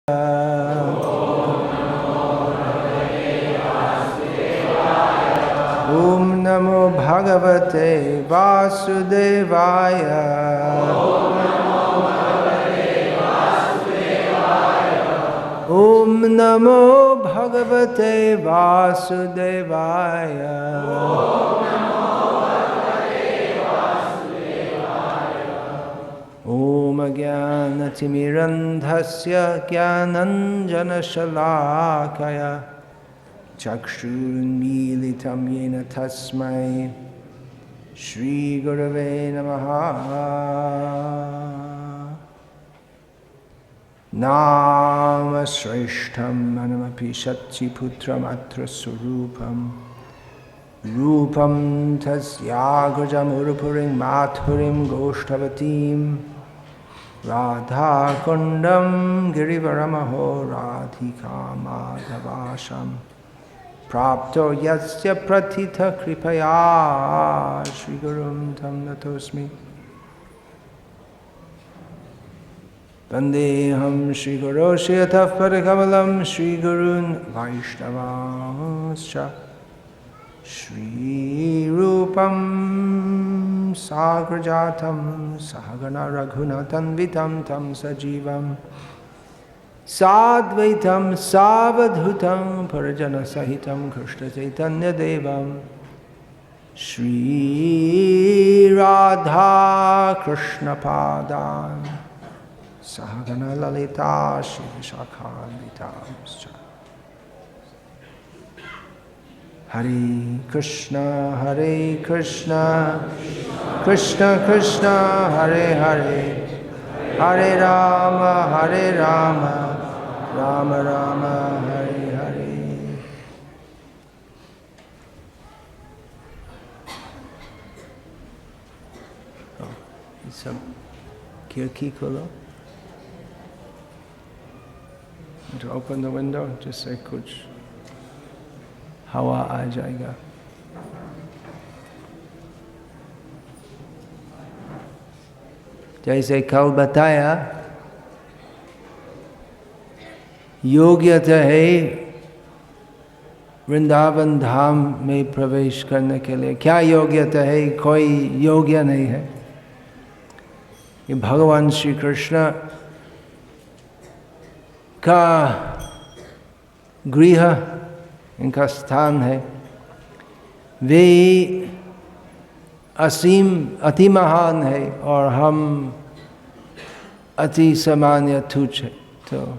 ओम नमो भगवते वासुदेवाय। ओम नमो भगवते वासुदेवाय। ओम ज्ञानतिमिरन्धस्य ज्ञानञ्जनशलाकया चक्षुरुन्मीलितं येन तस्मै श्रीगुरवे नमः। नाम श्रेष्ठं मनमपि शच्चिपुत्रमात्र स्वरूपं रूपं तस्याग्रजमुर्पुरीं माथुरीं गोष्ठवतीं राधाकुण्डं गिरिवरमहो राधिका माधवाशं प्राप्तो यस्य प्रथित कृपया श्रीगुरुं तं नतोऽस्मि। वन्देऽहं श्रीगुरो श्रीयतः पदकमलं श्रीगुरून् वैष्णवांश्च श्रीरूपं साग्रजातं सहगणा रघुनाथान्वितं तं सजीवं साद्वैतं सावधूतं परिजनसहितं कृष्णचैतन्यदेवं श्रीराधाकृष्णपादान् सहगणा ललिता श्रीविशाखान्वितांश्च। हरे कृष्ण कृष्ण कृष्ण हरे हरे, हरे राम राम राम हरे हरे। ये सब खिड़की खोलो। To open the window, just say कुछ हवा आ जाएगा। जैसे कल बताया, योग्यता है वृंदावन धाम में प्रवेश करने के लिए। क्या योग्यता है? कोई योग्य नहीं है। ये भगवान श्री कृष्ण का गृह, इनका स्थान है। वे असीम अति महान है और हम अति सामान्य तुच्छ है। तो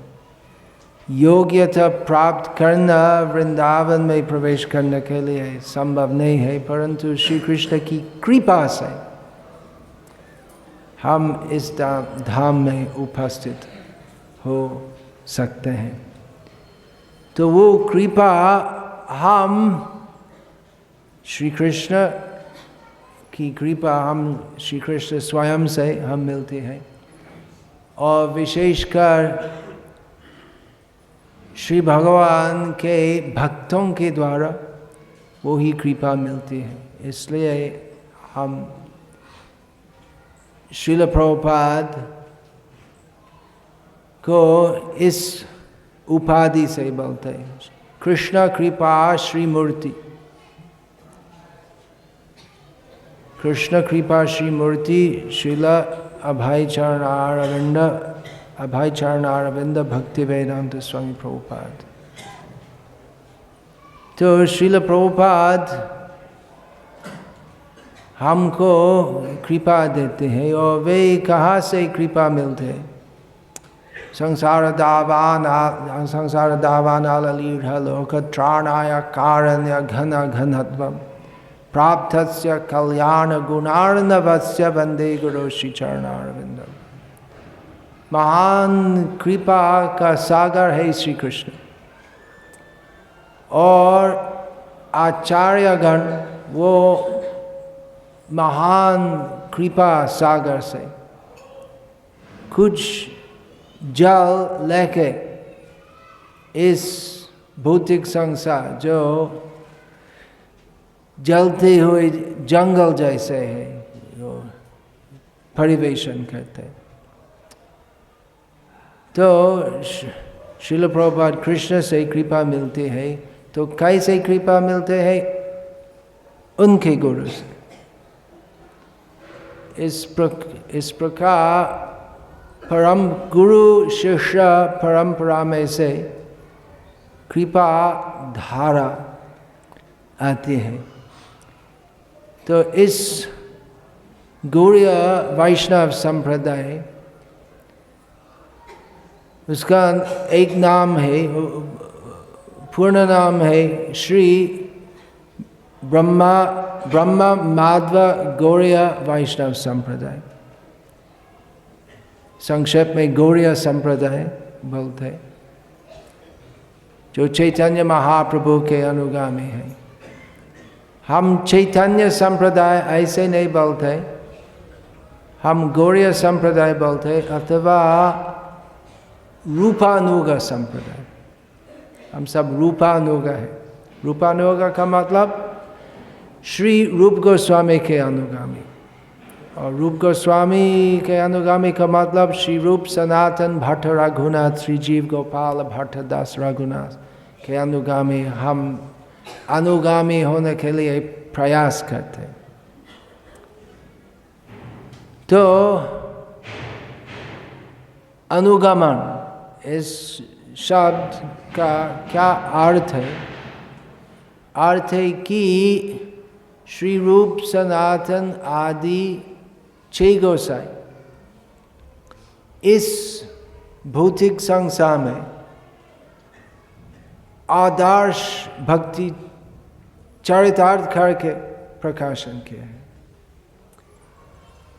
योग्यता प्राप्त करना वृंदावन में प्रवेश करने के लिए संभव नहीं है, परंतु श्री कृष्ण की कृपा से हम इस धाम में उपस्थित हो सकते हैं। तो वो कृपा हम श्री कृष्ण की कृपा हम श्री कृष्ण स्वयं से हम मिलते हैं, और विशेषकर श्री भगवान के भक्तों के द्वारा वो ही कृपा मिलती है। इसलिए हम श्रील प्रभुपाद को इस उपाधि से बोलते हैं, कृष्ण कृपा श्री मूर्ति। कृष्ण कृपा श्री मूर्ति श्रील अभय चरण अरविंद भक्ति वेदांत स्वामी प्रभुपाद। तो श्रील प्रभुपाद हमको कृपा देते हैं, और वे कहाँ से कृपा मिलते हैं? संसार दावान लोक त्राणाय कारण्य घन घनत्वम प्राप्तस्य कल्याण गुणार्णवस्य वंदे गुरु श्री चरणारविंदम। महान कृपा का सागर है श्री कृष्ण, और आचार्यगण वो महान कृपा सागर से कुछ जल लेके इस भौतिक संसार जो जलते हुए जंगल जैसे है जो परिवेशन करते। तो श्रील प्रभुपाद कृष्ण से कृपा मिलती है, तो कैसे कृपा मिलते हैं? उनके गुरु से। इस प्रकार परम गुरु शिष्य परंपरा में से कृपा धारा आती है। तो इस गौड़ीय वैष्णव संप्रदाय, उसका एक नाम है, पूर्ण नाम है श्री ब्रह्मा माधव गौड़ीय वैष्णव संप्रदाय। संक्षेप में गौड़ीय संप्रदाय बोलते हैं, जो चैतन्य महाप्रभु के अनुगामी है। हम चैतन्य संप्रदाय ऐसे नहीं बोलते, हम गौड़ीय संप्रदाय बोलते, अथवा रूपानुग संप्रदाय। हम सब रूपानुग है। रूपानुग का मतलब श्री रूप गोस्वामी के अनुगामी, और रूप गोस्वामी के अनुगामी का मतलब श्री रूप सनातन भट्ट रघुनाथ श्री जीव गोपाल भट्ट दास रघुनाथ के अनुगामी। हम अनुगामी होने के लिए प्रयास करते हैं। तो अनुगमन इस शब्द का क्या अर्थ है? अर्थ है कि श्री रूप सनातन आदि 6 गोसाई इस भौतिक संसार में आदर्श भक्ति चरितार्थ करके प्रकाशन किया है।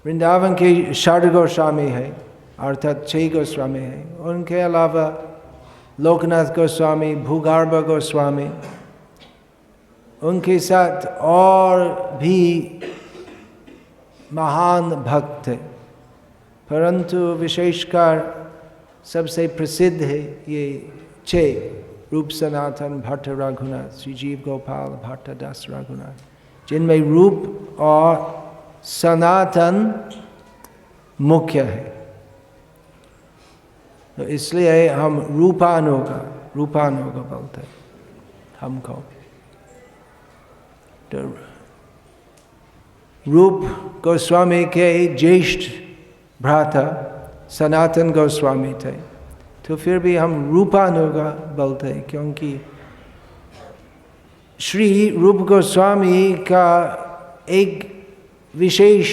वृंदावन के षड गोस्वामी है, अर्थात 6 गोस्वामी है। उनके अलावा लोकनाथ गोस्वामी, भूगर्भ गोस्वामी, उनके साथ और भी महान भक्त थे, परंतु विशेषकर सबसे प्रसिद्ध है ये 6, रूप सनातन भट्ट रघुनाथ श्री जीव गोपाल भट्ट दास रघुनाथ, जिनमें रूप और सनातन मुख्य है। तो इसलिए हम रूपानुग बोलते हैं हमको। तो रूप गोस्वामी के ज्येष्ठ भ्राता सनातन गोस्वामी थे, तो फिर भी हम रूपानुग बोलते हैं, क्योंकि श्री रूप गोस्वामी का एक विशेष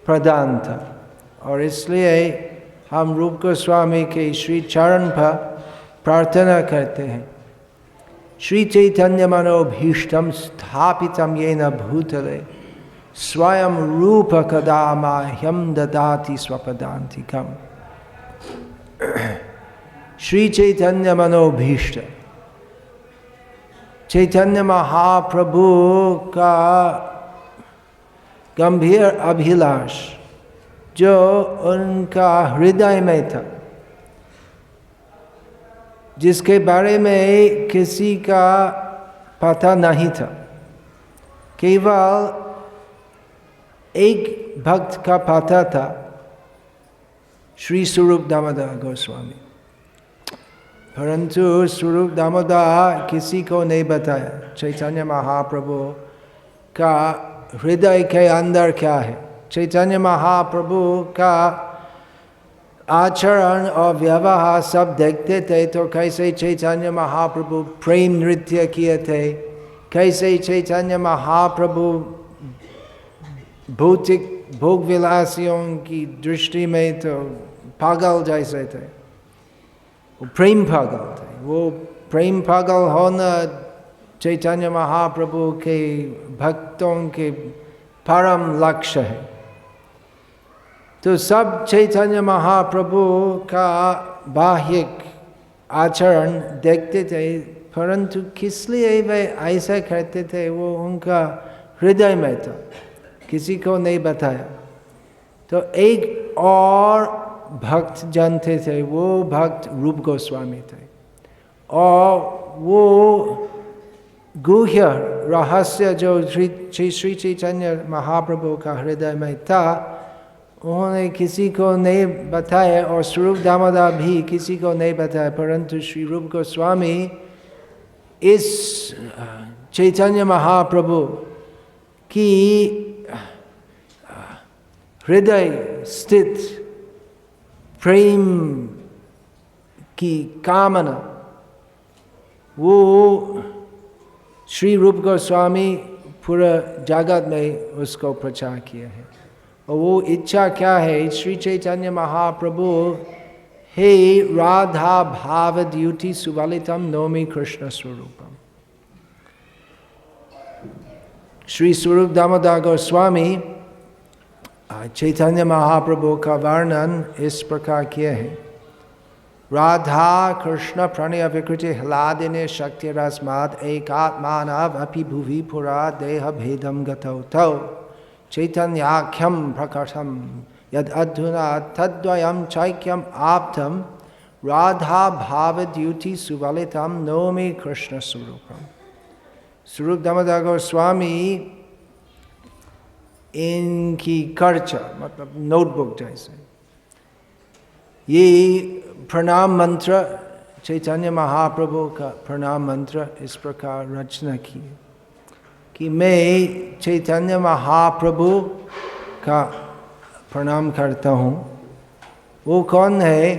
प्रदान था, और इसलिए हम रूप गोस्वामी के श्री चरण पर प्रार्थना करते हैं। श्री चैतन्य मनोभीष्टम स्थापितम येन भूतले स्वयं रूप कदा माह्यम ददाति स्वपदान्तिकम्। श्री चैतन्य मनोभीष्ट, चैतन्य महाप्रभु का गंभीर अभिलाष जो उनका हृदय में था, जिसके बारे में किसी का पता नहीं था, केवल एक भक्त का पता था, श्री स्वरूप दामोदर गोस्वामी। परंतु स्वरूप दामोदर किसी को नहीं बताया चैतन्य महाप्रभु का हृदय के अंदर क्या है। चैतन्य महाप्रभु का आचरण और व्यवहार सब देखते थे, तो कैसे चैतन्य महाप्रभु प्रेम नृत्य किए थे, कैसे चैतन्य महाप्रभु भौतिक भोग विलासियों की दृष्टि में तो पागल जैसे थे, वो प्रेम पागल थे। वो प्रेम पागल होना चैतन्य महाप्रभु के भक्तों के परम लक्ष्य है। तो सब चैतन्य महाप्रभु का बाह्यिक आचरण देखते थे, परंतु किस लिए वे ऐसा करते थे वो उनका हृदय में था, किसी को नहीं बताया। तो एक और भक्त जानते थे, वो भक्त रूप गोस्वामी थे, और वो गुह्य रहस्य जो श्री चैतन्य महाप्रभु का हृदय में था, उन्होंने किसी को नहीं बताया और स्वरूप दामोदर भी किसी को नहीं बताया, परंतु श्री रूप गोस्वामी इस चैतन्य महाप्रभु की हृदय स्थित प्रेम की कामना वो श्री रूप गोस्वामी पूरा जगत में उसको प्रचार किया है। और वो इच्छा क्या है? श्री चैतन्य महाप्रभु हे राधा भाव द्युति सुवलितम नौमि कृष्ण स्वरूपम। श्री स्वरूप दामोदर गोस्वामी चैतन्य महाप्रभु का वर्णन इस प्रकार किया है। राधा कृष्ण प्रणय विकृति ह्लादिने शक्ति रस्माद एकात्मानव अपि भुवि पुरा देह भेदम गतौ तौ चैतन्याख्यम प्रकटम यद अधुना तद्वयम चैक्यम आप्तम राधा भाव द्युति सुवलितम नौमि कृष्ण स्वरूपम। स्वरूप दामोदर गोस्वामी इनकी कर्चा मतलब नोटबुक जैसे ये प्रणाम मंत्र चैतन्य महाप्रभु का प्रणाम मंत्र इस प्रकार रचना की कि मैं चैतन्य महाप्रभु का प्रणाम करता हूँ। वो कौन है?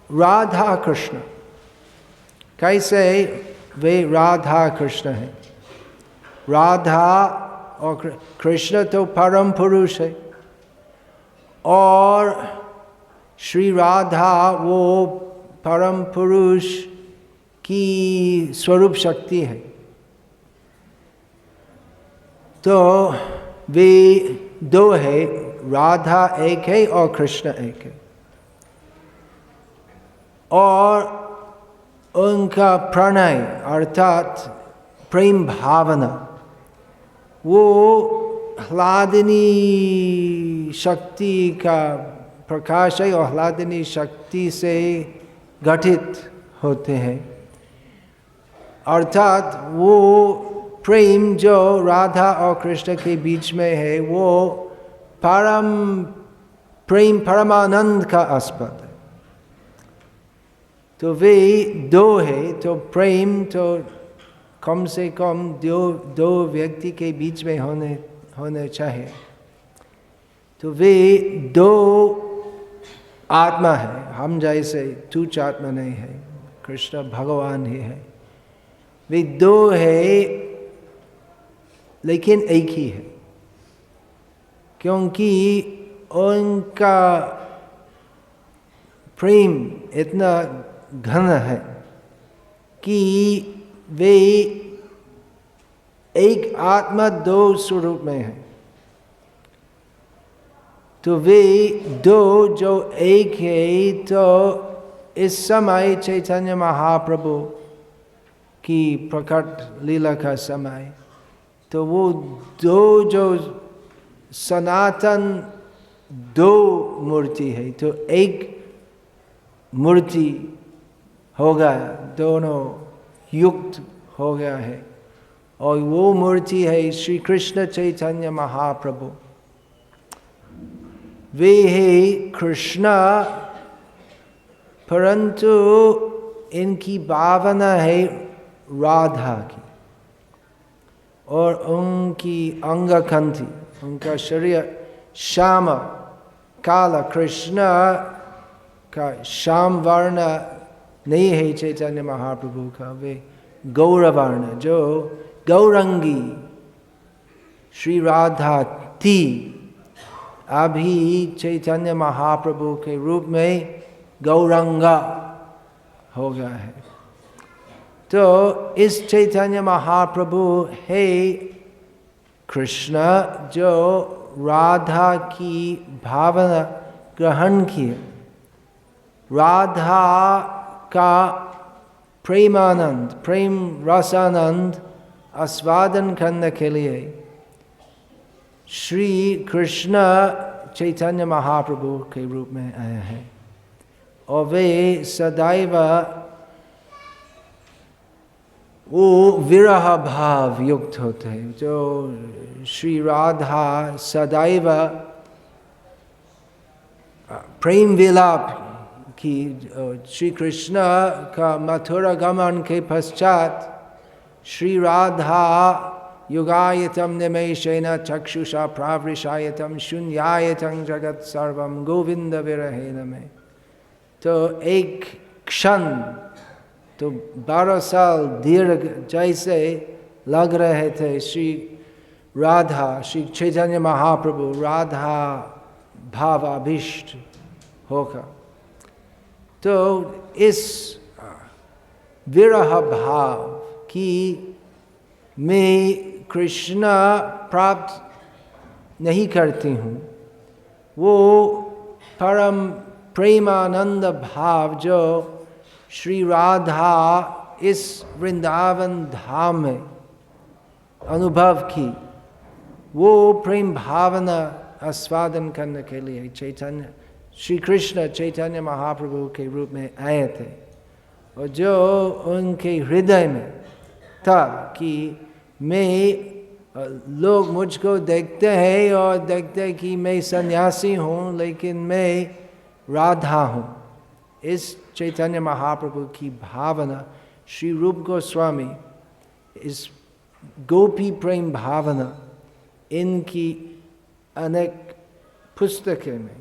राधा कृष्ण। कैसे वे राधा कृष्ण हैं? राधा और कृष्ण तो परम पुरुष है और श्री राधा वो परम पुरुष की स्वरूप शक्ति है। तो वे दो है, राधा एक है और कृष्ण एक है। और उनका प्रणय अर्थात प्रेम भावना वो ह्लादिनी शक्ति का प्रकाश है और ह्लादिनी शक्ति से गठित होते हैं। अर्थात वो प्रेम जो राधा और कृष्ण के बीच में है वो परम प्रेम परमानंद का आस्पद है। तो वे दो है, तो प्रेम तो कम से कम दो व्यक्ति के बीच में होने चाहिए। तो वे दो आत्मा है, हम जैसे तुच्छ आत्मा नहीं है, कृष्ण भगवान ही है। वे दो है लेकिन एक ही है, क्योंकि उनका प्रेम इतना घन है कि वे एक आत्मा दो स्वरूप में है। तो वे दो जो एक है, तो इस समय चैतन्य महाप्रभु की प्रकट लीला का समय, तो वो दो जो सनातन दो मूर्ति है, तो एक मूर्ति हो गया, दोनों युक्त हो गया है। और वो मूर्ति है श्री कृष्ण चैतन्य महाप्रभु। वे है कृष्ण, परंतु इनकी भावना है राधा की। और उनकी अंगकांति, उनका शरीर श्याम काला, कृष्ण का श्याम वर्ण नहीं है चैतन्य महाप्रभु का, वे गौर वर्ण जो गौरंगी श्री राधा थी, अभी चैतन्य महाप्रभु के रूप में गौरंगा हो गया है। तो इस चैतन्य महाप्रभु है कृष्ण जो राधा की भावना ग्रहण किए, राधा का प्रेमानंद, प्रेम रसानंद आस्वादन करने के लिए श्री कृष्ण चैतन्य महाप्रभु के रूप में आए हैं। और वे सदैव वो विरह भाव युक्त होते हैं। जो श्री राधा सदैव प्रेम विलाप की श्री कृष्ण का मथुरा गमन के पश्चात श्री राधा युगायतम निमेषेन चक्षुषा प्रावृषायतम शून्यायतं जगत सर्वम गोविंद विरहेण में। तो एक क्षण तो 12 साल दीर्घ जैसे लग रहे थे श्री राधा, श्री चैतन्य महाप्रभु राधा भावाभिष्ट होकर। तो इस विरह भाव की मैं कृष्ण प्राप्त नहीं करती हूँ, वो परम प्रेमानंद भाव जो श्री राधा इस वृंदावन धाम में अनुभव की, वो प्रेम भावना आस्वादन करने के लिए चैतन्य श्री कृष्ण चैतन्य महाप्रभु के रूप में आए थे। और जो उनके हृदय में था कि मैं लोग मुझको देखते हैं और देखते हैं कि मैं सन्यासी हूँ, लेकिन मैं राधा हूँ। इस चैतन्य महाप्रभु की भावना श्री रूप गोस्वामी इस गोपी प्रेम भावना इनकी अनेक पुस्तकें में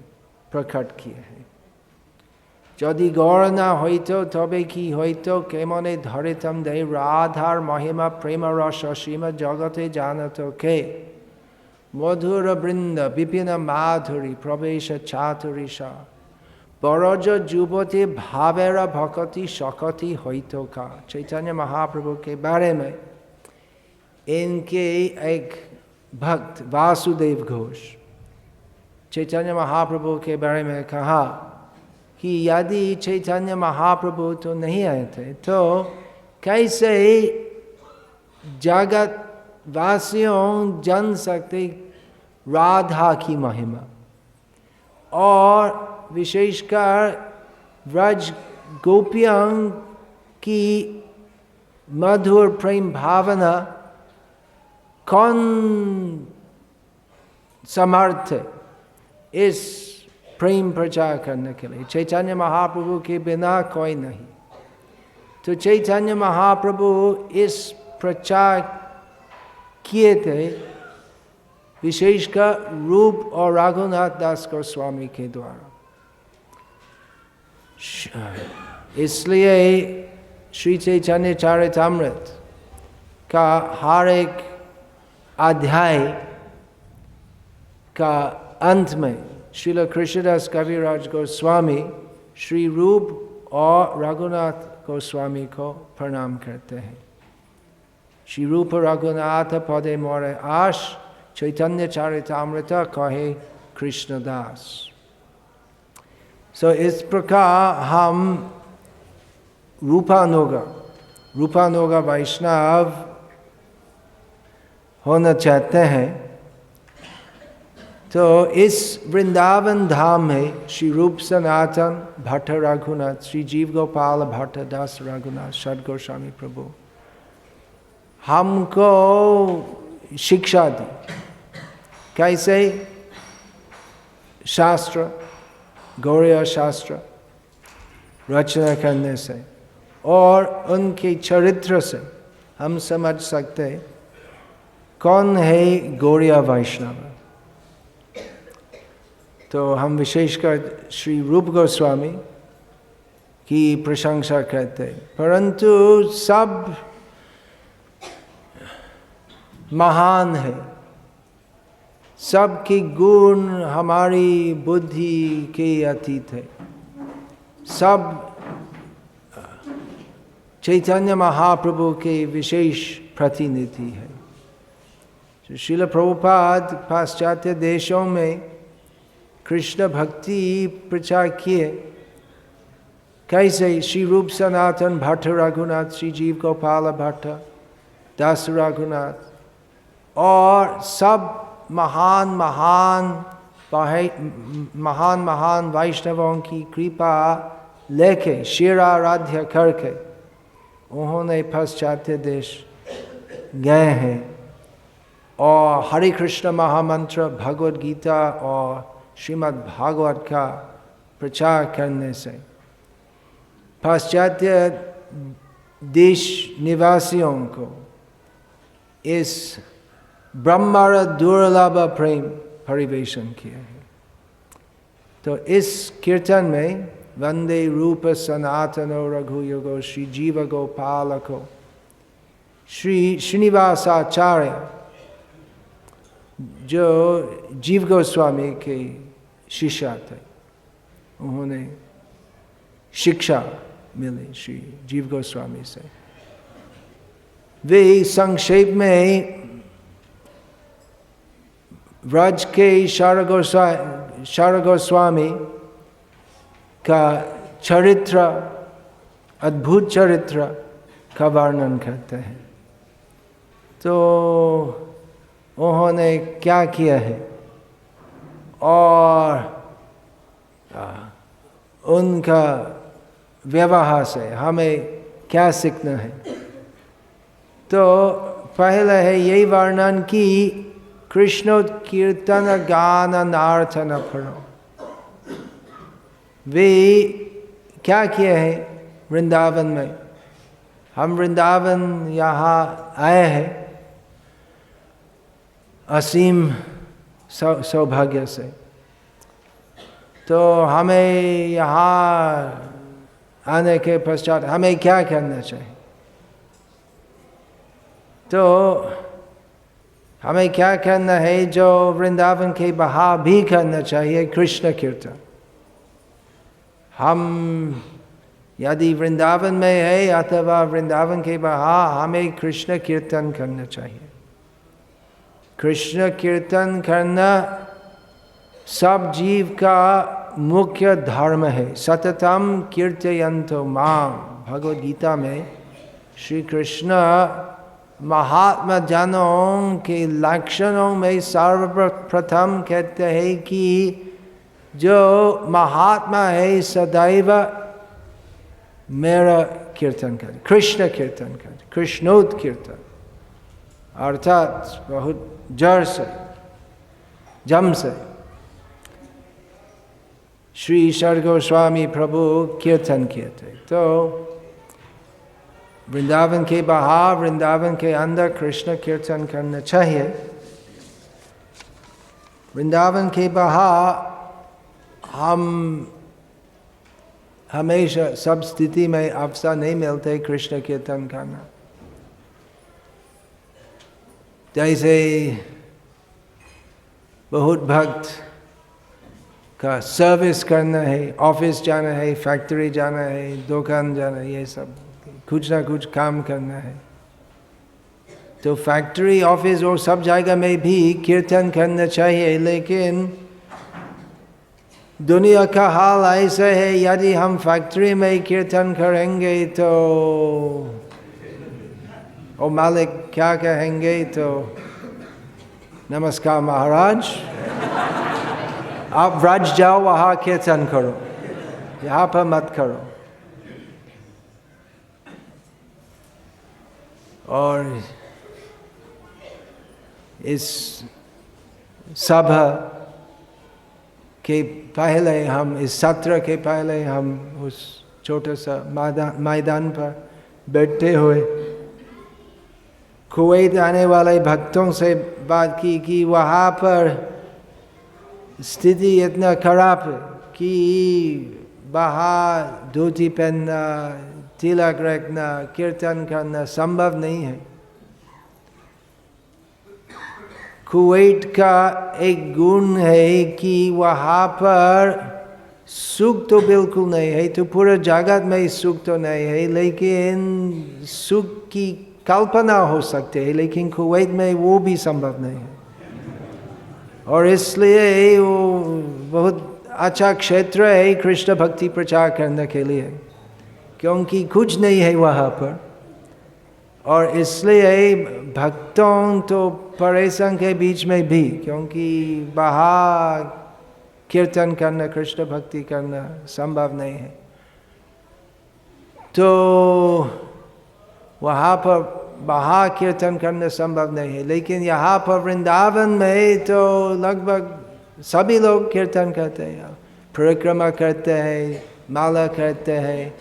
प्रकट किए हैं। যদি গড় না হইতো তবে কি হইতো, কেমনে ধরিতাম দেই রাধার মহিমা প্রেম রস সীমা জগতে জানত কে, মধুর বৃন্দ বিপিন মাধুরী প্রবেশ চাতুরী সা, বরজ যুবতী भावेरा भक्ति शकति होइतो का। चैतन्य महाप्रभु के बारे में इनके एक भक्त वासुदेव घोष चैतन्य महाप्रभु के बारे में कहा कि यदि चैतन्य महाप्रभु तो नहीं आए थे तो कैसे जगत वासियों जान सकते राधा की महिमा, और विशेषकर व्रज गोपियों की मधुर प्रेम भावना कौन समर्थ इस प्रेम प्रचार करने के लिए। चैतन्य महाप्रभु के बिना कोई नहीं। तो चैतन्य महाप्रभु इस प्रचार किए थे विशेषकर रूप और रघुनाथ दास गोस्वामी के द्वारा। इसलिए श्री चैतन्य चरितामृत का हर एक अध्याय का अंत में श्रील कृष्णदास कविराज गोस्वामी श्री रूप और रघुनाथ गोस्वामी को प्रणाम करते हैं। श्री रूप रघुनाथ पदे मोरे आश, चैतन्य चरितामृत कहे कृष्णदास। इस प्रकार हम रूपानुगा वैष्णव होना चाहते हैं। तो इस वृंदावन धाम में श्री रूप सनातन भट्ट रघुनाथ, श्री जीव गोपाल भट्ट दास रघुनाथ षड गोस्वामी प्रभु हमको शिक्षा दी कैसे शास्त्र गौड़ीय शास्त्र रचना करने से और उनके चरित्र से हम समझ सकते कौन है गौड़ीय वैष्णव। तो हम विशेषकर श्री रूप गोस्वामी की प्रशंसा करते, परंतु सब महान है, सबके गुण हमारी बुद्धि के अतीत है, सब चैतन्य महाप्रभु के विशेष प्रतिनिधि है। श्रील प्रभुपाद पाश्चात्य देशों में कृष्ण भक्ति प्रचार किए, कैसे श्री रूप सनातन भट्ट रघुनाथ, श्री जीव गोपाल भट्ट दास रघुनाथ और सब महान महान वैष्णवों की कृपा लेके शिराराध्य करके उन्होंने पाश्चात्य देश गए हैं और हरे कृष्ण महामंत्र, भगवद गीता और श्रीमद् भागवत का प्रचार करने से पाश्चात्य देश निवासियों को इस ब्रह्मांड दुर्लभ प्रेम परिवेशन किया है। तो इस कीर्तन में वंदे रूप सनातनो रघुयुगो श्री जीव गोपालको श्री श्रीनिवासाचार्य जो जीव गोस्वामी के शिष्य थे, उन्होंने शिक्षा मिली श्री जीव गोस्वामी से। वे संक्षेप में व्रज के शार गोस्वामी का चरित्र, अद्भुत चरित्र का वर्णन करते हैं। तो उन्होंने क्या किया है और उनका व्यवहार से हमें क्या सीखना है। तो पहले है यही वर्णन की कृष्ण कीर्तन गान नार्थन परो। वे क्या किए हैं वृंदावन में। हम वृंदावन यहाँ आए हैं असीम सौभाग्य से। तो हमें यहाँ आने के पश्चात हमें क्या करना चाहिए। तो हमें क्या करना है जो वृंदावन के बाहर भी करना चाहिए, कृष्ण कीर्तन। हम यदि वृंदावन में है अथवा वृंदावन के बाहर हमें कृष्ण कीर्तन करना चाहिए। कृष्ण कीर्तन करना सब जीव का मुख्य धर्म है। सततम कीर्तयन्तो माम, भगवद गीता में श्री कृष्ण महात्मा जनों के लक्षणों में सर्वप्रथम कहते हैं कि जो महात्मा है सदैव मेरा कीर्तन करे, कृष्ण कीर्तन करे, कृष्णोद कीर्तन, अर्थात बहुत जड़ से जम से श्री ईश्वर गोस्वामी प्रभु कीर्तन किए थे। तो वृंदावन के बाहर वृंदावन के अंदर कृष्ण कीर्तन करना चाहिए। वृंदावन के बाहर हम हमेशा सब स्थिति में अवसर नहीं मिलते कृष्ण कीर्तन करना। जैसे बहुत भक्त का सर्विस करना है, ऑफिस जाना है, फैक्ट्री जाना है, दुकान जाना है, ये सब कुछ ना कुछ काम करना है। तो फैक्ट्री, ऑफिस और सब जगह में भी कीर्तन करना चाहिए। लेकिन दुनिया का हाल ऐसा है, यदि हम फैक्ट्री में कीर्तन करेंगे तो ओ मालिक क्या कहेंगे, तो नमस्कार महाराज, आप व्रज जाओ, वहाँ कीर्तन करो, यहाँ पर मत करो। और इस सभा के पहले हम, इस सत्र के पहले हम उस छोटे सा मैदान पर बैठे हुए कुवैत आने वाले भक्तों से बात की कि वहाँ पर स्थिति इतना खराब है कि बाहर धोती पहनना, तिलक रखना, कीर्तन करना संभव नहीं है। कुवैत का एक गुण है कि वहाँ पर सुख तो बिल्कुल नहीं है, तो पूरा जगत में सुख तो नहीं है, लेकिन सुख की कल्पना हो सकती है, लेकिन कुवैत में वो भी संभव नहीं है। और इसलिए वो बहुत अच्छा क्षेत्र है कृष्ण भक्ति प्रचार करने के लिए, क्योंकि कुछ नहीं है वहाँ पर। और इसलिए भक्तों तो परेशान के बीच में भी, क्योंकि बाहर कीर्तन करना, कृष्ण भक्ति करना संभव नहीं है। तो वहाँ पर बाहर कीर्तन करना संभव नहीं है, लेकिन यहाँ पर वृंदावन में तो लगभग सभी लोग कीर्तन करते हैं। परिक्रमा करते हैं, माला करते हैं।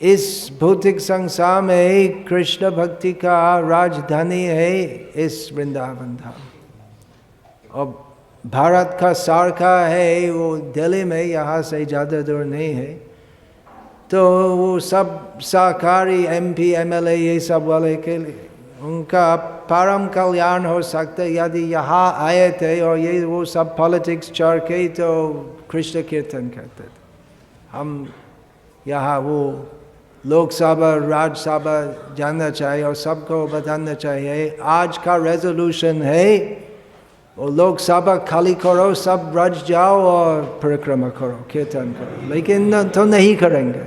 इस भौतिक संसार में कृष्ण भक्ति का राजधानी है इस वृंदावन धाम। और भारत का सारखा है वो दिल्ली में, यहाँ से ज़्यादा दूर नहीं है। तो वो सब सरकारी MP MLA ये सब वाले के लिए उनका परम कल्याण हो सकता है यदि यहाँ आए थे और ये वो सब पॉलिटिक्स छोड़ के तो कृष्ण कीर्तन करते थे। हम यहाँ वो लोकसभा राज्यसभा जानना चाहिए और सबको बताना चाहिए। आज का रेजोल्यूशन है वो लोकसभा खाली करो, सब रज जाओ और परिक्रमा करो, कीर्तन करो। लेकिन तो नहीं करेंगे,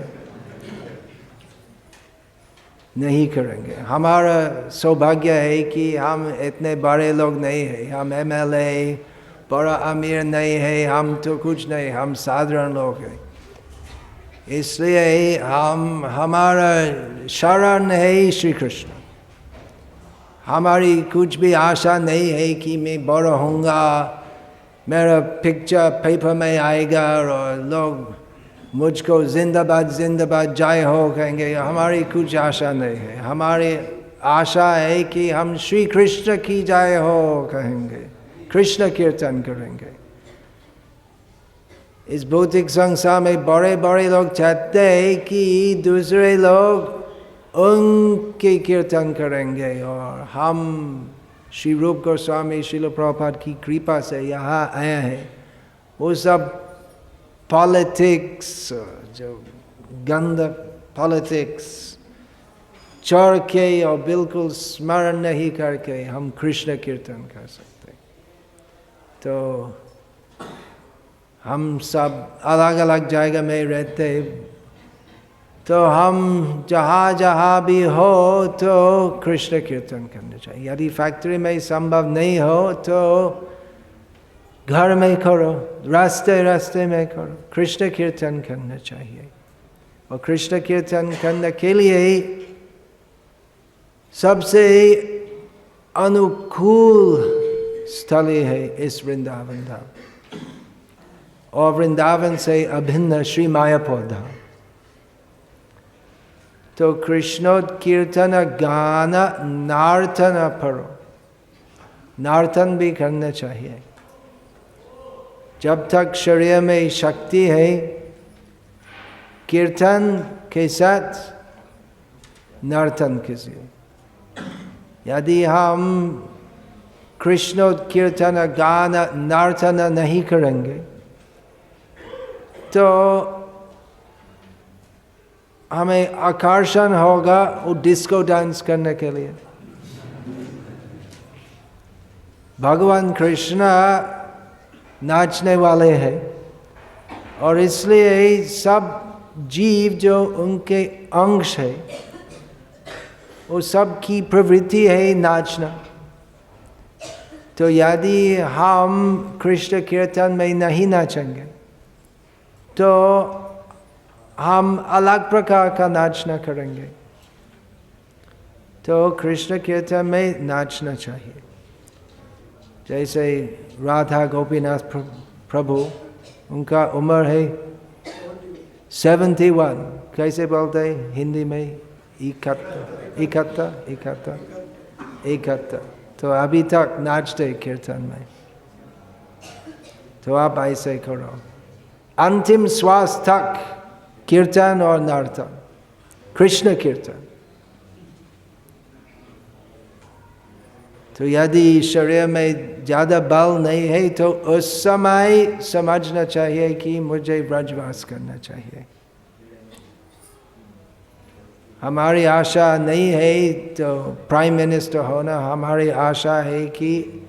नहीं करेंगे। हमारा सौभाग्य है कि हम इतने बड़े लोग नहीं हैं, हम MLA बड़ा अमीर नहीं है, हम तो कुछ नहीं, हम साधारण लोग हैं। इसलिए हमारा शरण है श्री कृष्ण। हमारी कुछ भी आशा नहीं है कि मैं बड़ा होऊंगा, मेरा पिक्चर पेपर में आएगा और लोग मुझको जिंदाबाद जिंदाबाद जय हो कहेंगे। हमारी कुछ आशा नहीं है। हमारी आशा है कि हम श्री कृष्ण की जय हो कहेंगे, कृष्ण कीर्तन करेंगे। इस भौतिक संसार में बड़े बड़े लोग चाहते हैं कि दूसरे लोग उनके कीर्तन करेंगे और हम श्री रूप गोस्वामी श्रील प्रभुपाद की कृपा से यहाँ आए हैं। वो सब पॉलिटिक्स, जो गंदा पॉलिटिक्स छोड़ के और बिल्कुल स्मरण नहीं करके हम कृष्ण कीर्तन कर सकते। तो हम सब अलग अलग जगह में रहते, तो हम जहाँ जहाँ भी हो तो कृष्ण कीर्तन करना चाहिए। यदि फैक्ट्री में संभव नहीं हो तो घर में करो, रास्ते रास्ते में करो, कृष्ण कीर्तन करना चाहिए। और कृष्ण कीर्तन करने के लिए सबसे अनुकूल स्थल है इस वृंदावन धाम, और वृंदावन से अभिन्न श्री मायापुर धाम। तो कृष्णोद कीर्तन गान नार्तन पढ़ो, नार्तन भी करना चाहिए। जब तक शरीर में शक्ति है, कीर्तन के साथ नर्तन कीजिए। यदि हम कृष्णोद कीर्तन गान नर्तन नहीं करेंगे तो हमें आकर्षण होगा वो डिस्को डांस करने के लिए। भगवान कृष्ण नाचने वाले हैं और इसलिए सब जीव जो उनके अंश है वो सब की प्रवृत्ति है नाचना। तो यदि हम कृष्ण कीर्तन में नहीं नाचेंगे तो हम अलग प्रकार का नाचना करेंगे। तो कृष्ण कीर्तन में नाचना चाहिए। जैसे राधा गोपीनाथ प्रभु, उनका उम्र है 71, कैसे बोलते हैं हिंदी में? इकहत्तर। तो अभी तक नाचते कीर्तन में। तो आप ऐसे करो, अंतिम श्वास तक कीर्तन और नर्तन, कृष्ण कीर्तन। तो यदि शरीर में ज़्यादा बल नहीं है तो उस समय समझना चाहिए कि मुझे ब्रजवास करना चाहिए। हमारी आशा नहीं है तो प्राइम मिनिस्टर होना, हमारी आशा है कि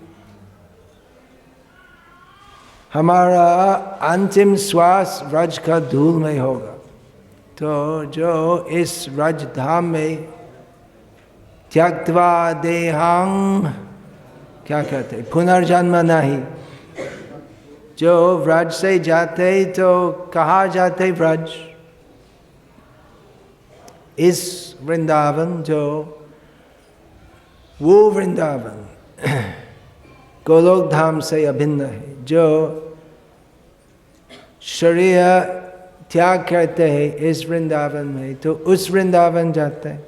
हमारा अंतिम श्वास ब्रज का धूल में होगा। तो जो इस ब्रज धाम में त्यक्त्वा देहं, क्या कहते हैं, पुनर्जन्म नहीं, जो व्रज से जाते तो कहाँ जाते? व्रज, इस वृंदावन, जो वो वृंदावन गोलोक धाम से अभिन्न है, जो शरीर त्याग करते हैं इस वृंदावन में तो उस वृंदावन जाते हैं।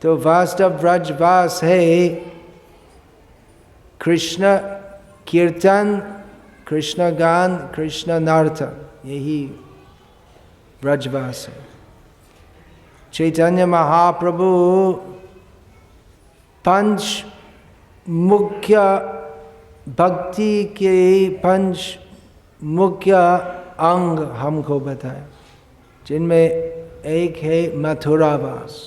तो वास्तव व्रजवास है कृष्ण कीर्तन, कृष्ण गान, कृष्ण नर्तन, यही व्रजवास है। चैतन्य महाप्रभु पंच मुख्य भक्ति के पंच मुख्य अंग हमको बताया, जिनमें एक है मथुरावास,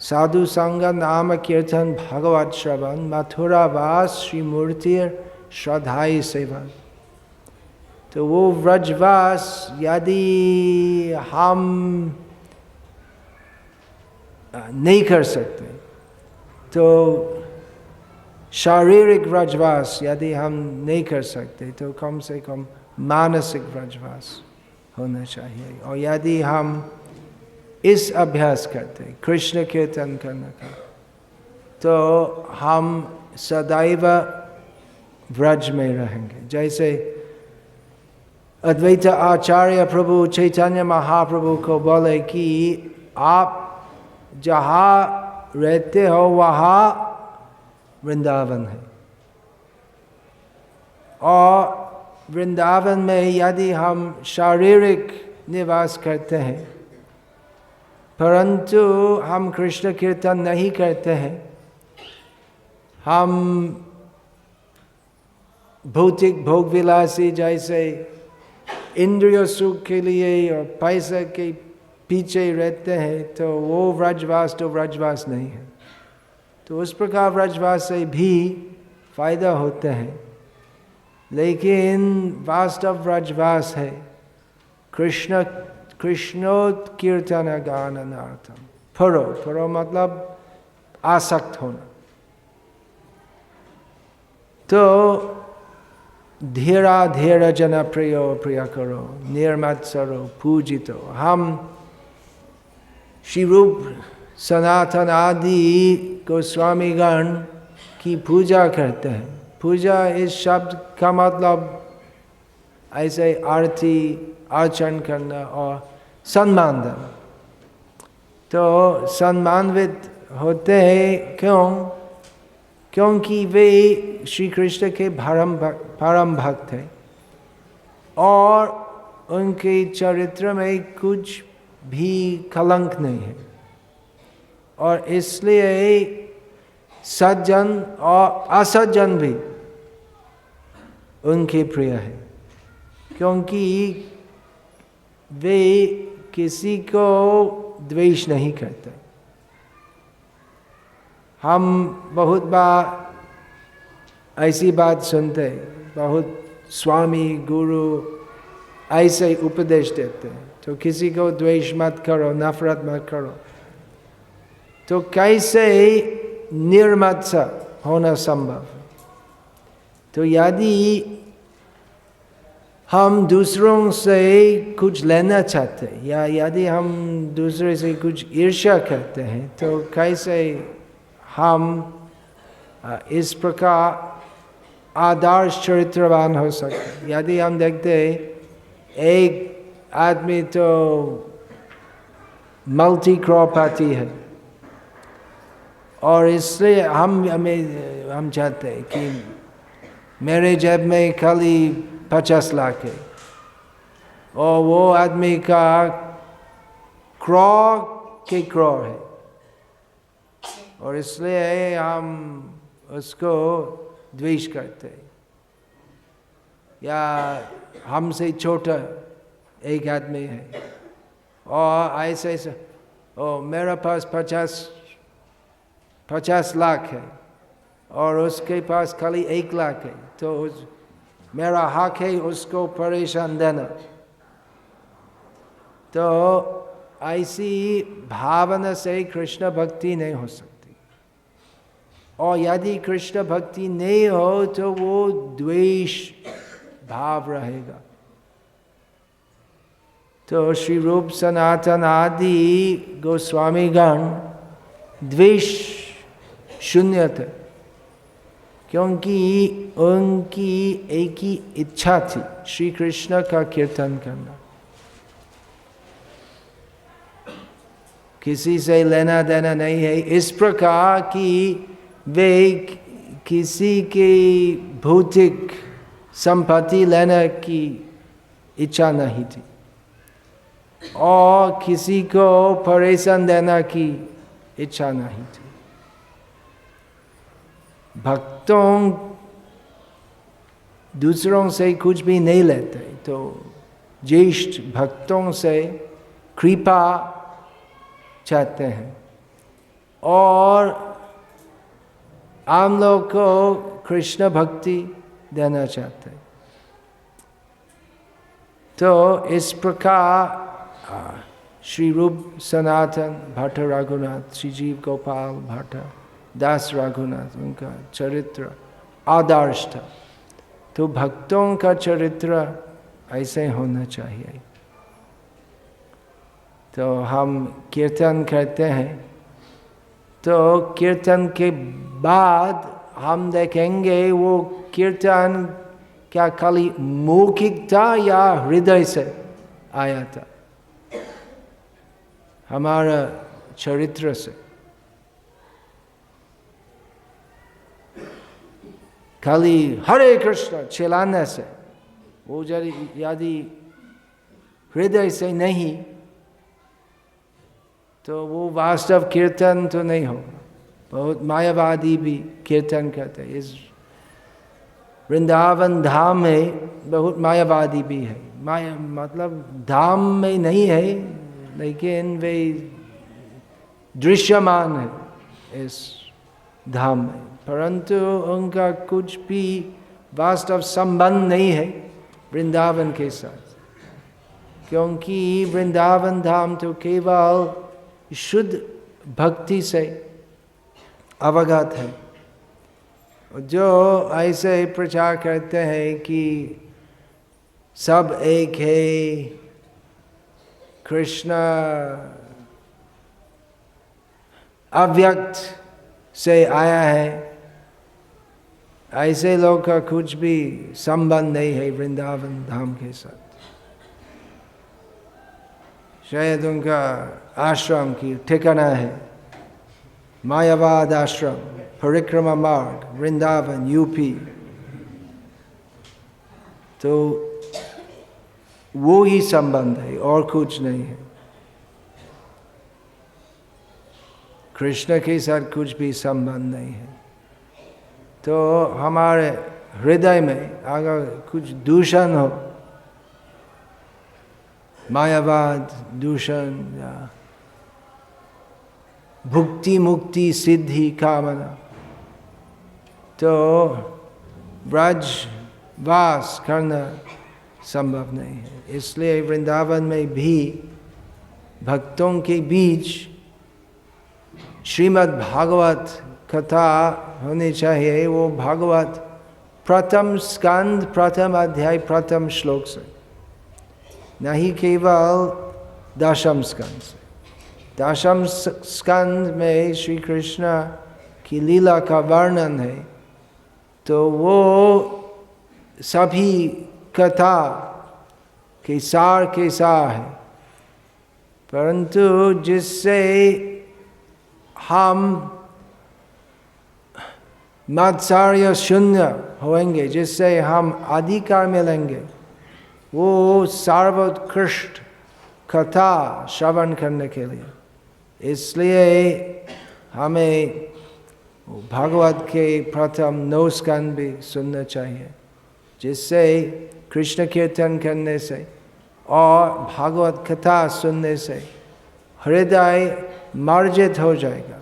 साधु संग नाम कीर्तन भगवत श्रवण, मथुरावास श्री मूर्ति श्रद्धाई सेवन। तो वो व्रजवास यदि हम नहीं कर सकते, तो शारीरिक व्रजवास यदि हम नहीं कर सकते तो कम से कम मानसिक व्रजवास होना चाहिए। और यदि हम इस अभ्यास करते कृष्ण कीर्तन करने का, तो हम सदैव व्रज में रहेंगे। जैसे अद्वैत आचार्य प्रभु चैतन्य महाप्रभु को बोले कि आप जहाँ रहते हो वहाँ वृंदावन है, और वृंदावन में यदि हम शारीरिक निवास करते हैं परंतु हम कृष्ण कीर्तन नहीं करते हैं, हम भौतिक भोग विलासी जैसे इंद्रिय सुख के लिए और पैसे के पीछे रहते हैं, तो वो व्रजवास तो व्रजवास नहीं है। तो उस प्रकार व्रजवास से भी फायदा होते हैं, लेकिन वास्तव व्रजवास है कृष्णोत कीर्तन गान नार्थम। फरो मतलब आसक्त होना। तो धीरा धीर जन प्रियो प्रिय करो, निर्मत्सरो पूजितो। हम श्री रूप सनातन आदि गोस्वामीगण की पूजा करते हैं। पूजा इस शब्द का मतलब ऐसे आरती आचरण करना और सम्मान देना। तो सम्मानित होते हैं क्योंकि वे श्री कृष्ण के परम भक्त हैं और उनके चरित्र में कुछ भी कलंक नहीं है, और इसलिए सज्जन और असज्जन भी उनके प्रिय है, क्योंकि वे किसी को द्वेष नहीं करते। हम बहुत बार ऐसी बात सुनते, बहुत स्वामी गुरु ऐसे उपदेश देते हैं, तो किसी को द्वेष मत करो, नफरत मत करो। तो कैसे निर्मत्सर होना संभव? तो यदि हम दूसरों से कुछ लेना चाहते हैं या यदि हम दूसरे से कुछ ईर्ष्या करते हैं, तो कैसे हम इस प्रकार आदर्श चरित्रवान हो सकते? यदि हम देखते एक आदमी तो मल्टी क्रॉपति है और इसलिए हम चाहते हैं कि मेरे जेब में खाली 50 लाख है और वो आदमी का करोड़ है, और इसलिए हम उसको द्वेष करते हैं। या हमसे छोटा एक आदमी है और ऐसे मेरे पास 50 लाख है और उसके पास खाली 1 लाख है, तो मेरा हक है उसको परेशान देना। तो ऐसी भावना से कृष्ण भक्ति नहीं हो सकती, और यदि कृष्ण भक्ति नहीं हो तो वो द्वेष भाव रहेगा। तो श्री रूप सनातन आदि गोस्वामीगण द्वेष शून्य थे, क्योंकि उनकी एक ही इच्छा थी, श्री कृष्ण का कीर्तन करना। किसी से लेना देना नहीं है, इस प्रकार कि वे किसी की भौतिक संपत्ति लेने की इच्छा नहीं थी और किसी को परेशान देना की इच्छा नहीं थी। भक्तों दूसरों से कुछ भी नहीं लेते, तो ज्येष्ठ भक्तों से कृपा चाहते हैं और आम लोग को कृष्ण भक्ति देना चाहते हैं। तो इस प्रकार श्री रूप सनातन भट्ट रघुनाथ, श्री जीव गोपाल भट्ट, दास रघुनाथ, उनका चरित्र आदर्श था। तो भक्तों का चरित्र ऐसे होना चाहिए। तो हम कीर्तन करते हैं, तो कीर्तन के बाद हम देखेंगे वो कीर्तन क्या खाली मौखिक था या हृदय से आया था, हमारा चरित्र से। खाली हरे कृष्ण चिल्लाने से, वो यदि हृदय से नहीं तो वो वास्तव कीर्तन तो नहीं होगा। बहुत मायावादी भी कीर्तन करते हैं। इस वृंदावन धाम में बहुत मायावादी भी है। माया मतलब धाम में नहीं है, लेकिन वे दृश्यमान है इस धाम में, परंतु उनका कुछ भी वास्तव संबंध नहीं है वृंदावन के साथ, क्योंकि वृंदावन धाम तो केवल शुद्ध भक्ति से अवगत है। जो ऐसे प्रचार करते हैं कि सब एक है, कृष्ण अव्यक्त से आया है, ऐसे लोग का कुछ भी संबंध नहीं है वृंदावन धाम के साथ। शायद उनका आश्रम की ठिकाना है मायावाद आश्रम, परिक्रमा मार्ग, वृंदावन, यूपी। तो वो ही संबंध है और कुछ नहीं है। कृष्ण के साथ कुछ भी संबंध नहीं है। तो हमारे हृदय में अगर कुछ दूषण हो, मायावाद दूषण या भुक्ति मुक्ति सिद्धि कामना, तो ब्रजवास करना संभव नहीं है। इसलिए वृंदावन में भी भक्तों के बीच श्रीमद् भागवत कथा होनी चाहिए। वो भागवत प्रथम स्कंद, प्रथम अध्याय, प्रथम श्लोक से, नहीं केवल दशम स्कंद से। दशम स्कंद में श्री कृष्ण की लीला का वर्णन है, तो वो सभी कथा के सार के सार है, परंतु जिससे हम मात्सर्य शून्य होंगे, जिससे हम अधिकार मिलेंगे, वो सर्वोत्कृष्ट कथा श्रवण करने के लिए। इसलिए हमें भागवत के प्रथम 9 स्कंद भी सुनना चाहिए, जिससे कृष्ण कीर्तन करने से और भागवत कथा सुनने से हृदय मार्जित हो जाएगा।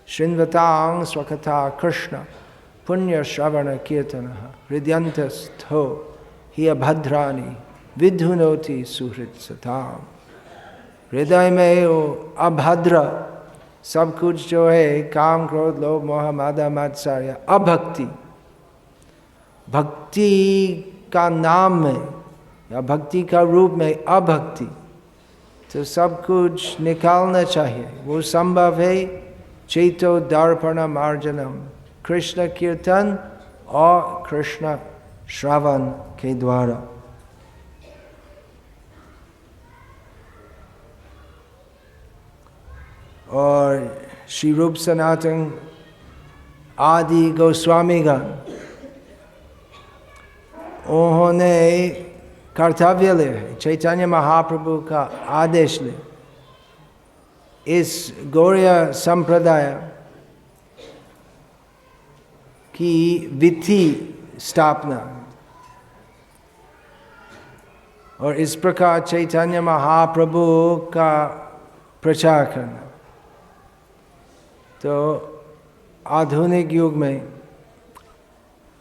श्रृण्वतां स्वकथा कृष्ण पुण्य श्रवण कीर्तन हृदयंतस्थो हि अभद्राणि विधुनोति सुहृद सताम। हृदय में वो अभद्र सब कुछ जो है, काम क्रोध लोभ मोह मादा मात्सर्य, अभक्ति, भक्ति का नाम में या भक्ति का रूप में अभक्ति, तो सब कुछ निकालना चाहिए। वो संभव है चैतो दर्पण मार्जनम, कृष्ण कीर्तन और कृष्ण श्रवण के द्वारा। और श्री रूप सनातन आदि गोस्वामीगण उन्होंने कर्तव्य ले, चैतन्य महाप्रभु का आदेश ले, इस गौड़ीय संप्रदाय की विधि स्थापना और इस प्रकार चैतन्य महाप्रभु का प्रचार करना। तो आधुनिक युग में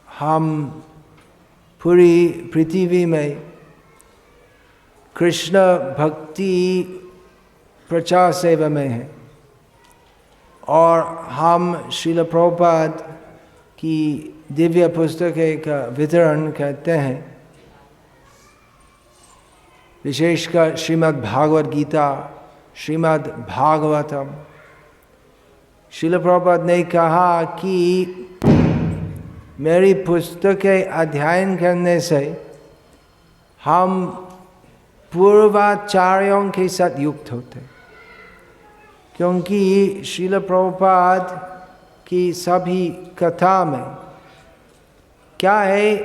हम पूरी पृथ्वी में कृष्ण भक्ति प्रचार सेवा में हैं और हम श्रील प्रभुपाद की दिव्य पुस्तकें का वितरण करते हैं, विशेषकर श्रीमद् भागवत गीता, श्रीमद् भागवतम। श्रील प्रभुपाद ने कहा कि मेरी पुस्तकें अध्ययन करने से हम पूर्वाचार्यों के साथ युक्त होते, क्योंकि श्रील प्रभुपाद की सभी कथा में क्या है,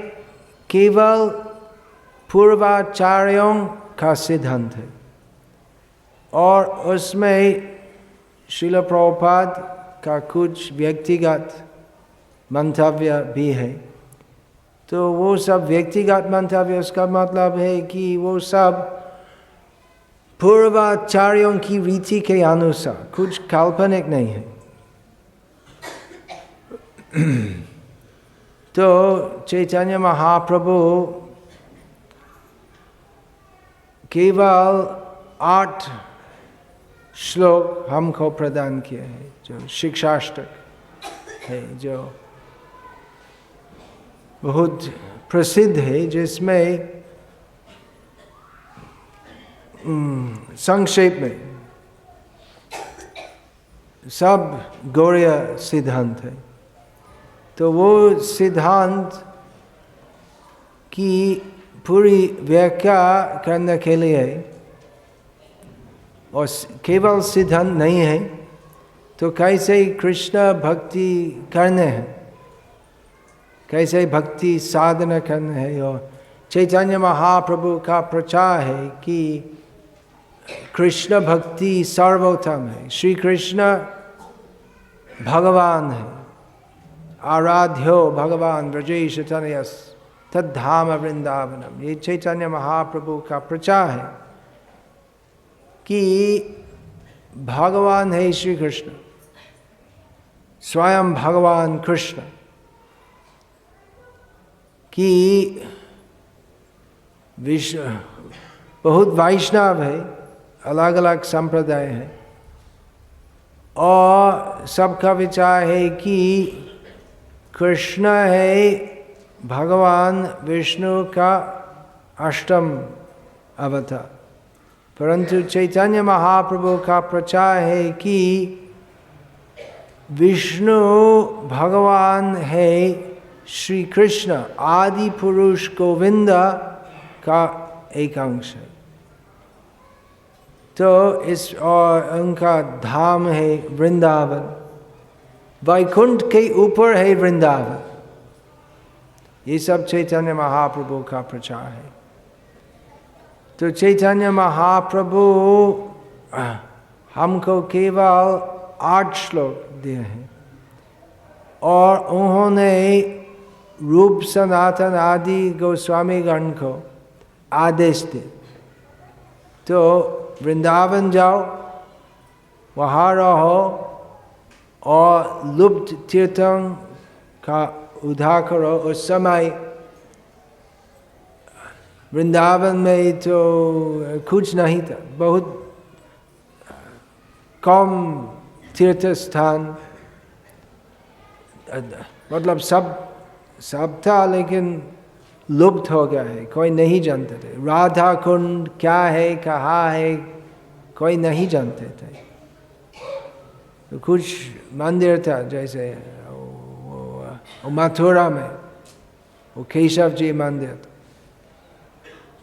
केवल पूर्वाचार्यों का सिद्धांत है और उसमें श्रील प्रभुपाद का कुछ व्यक्तिगत मंतव्य भी है। तो वो सब व्यक्तिगत मंतव्य, उसका मतलब है कि वो सब पूर्वाचार्यों की रीति के अनुसार, कुछ काल्पनिक नहीं है। तो चैतन्य महाप्रभु केवल 8 श्लोक हमको प्रदान किए हैं, जो शिक्षाष्टक है, जो बहुत प्रसिद्ध है, जिसमें संक्षेप में सब गौड़ीय सिद्धांत है। तो वो सिद्धांत की पूरी व्याख्या करने के लिए, और केवल सिद्धांत नहीं है, तो कैसे कृष्ण भक्ति करने हैं, कैसे भक्ति साधना करना है। और चैतन्य महाप्रभु का प्रचार है कि कृष्ण भक्ति सर्वोत्तम है, श्री कृष्ण भगवान है, आराध्यो भगवान ब्रजेश तनयस तद्धाम वृंदावनम। ये चैतन्य महाप्रभु का प्रचार है कि भगवान है श्री कृष्ण, स्वयं भगवान कृष्ण कि विश्व बहुत वैष्णव है, अलग अलग संप्रदाय है, और सबका विचार है कि कृष्ण है भगवान विष्णु का अष्टम अवतार। परंतु चैतन्य महाप्रभु का प्रचार है कि विष्णु भगवान है श्री कृष्ण, आदि पुरुष गोविंद का एक अंश है। तो इस और उनका धाम है वृंदावन, वैकुंठ के ऊपर है वृंदावन। ये सब चैतन्य महाप्रभु का प्रचार है। तो चैतन्य महाप्रभु हमको केवल 8 श्लोक दिए हैं और उन्होंने रूप सनातन आदि गोस्वामीगण को आदेश दे, तो वृंदावन जाओ, वहाँ रहो और लुप्त तीर्थों का उद्धार करो। उस समय वृंदावन में तो कुछ नहीं था, बहुत कम तीर्थ स्थान, मतलब सब था लेकिन लुप्त हो गया है, कोई नहीं जानते थे। राधा कुंड क्या है, कहाँ है, कोई नहीं जानते थे। तो कुछ मंदिर था, जैसे मथुरा में वो केशव जी मंदिर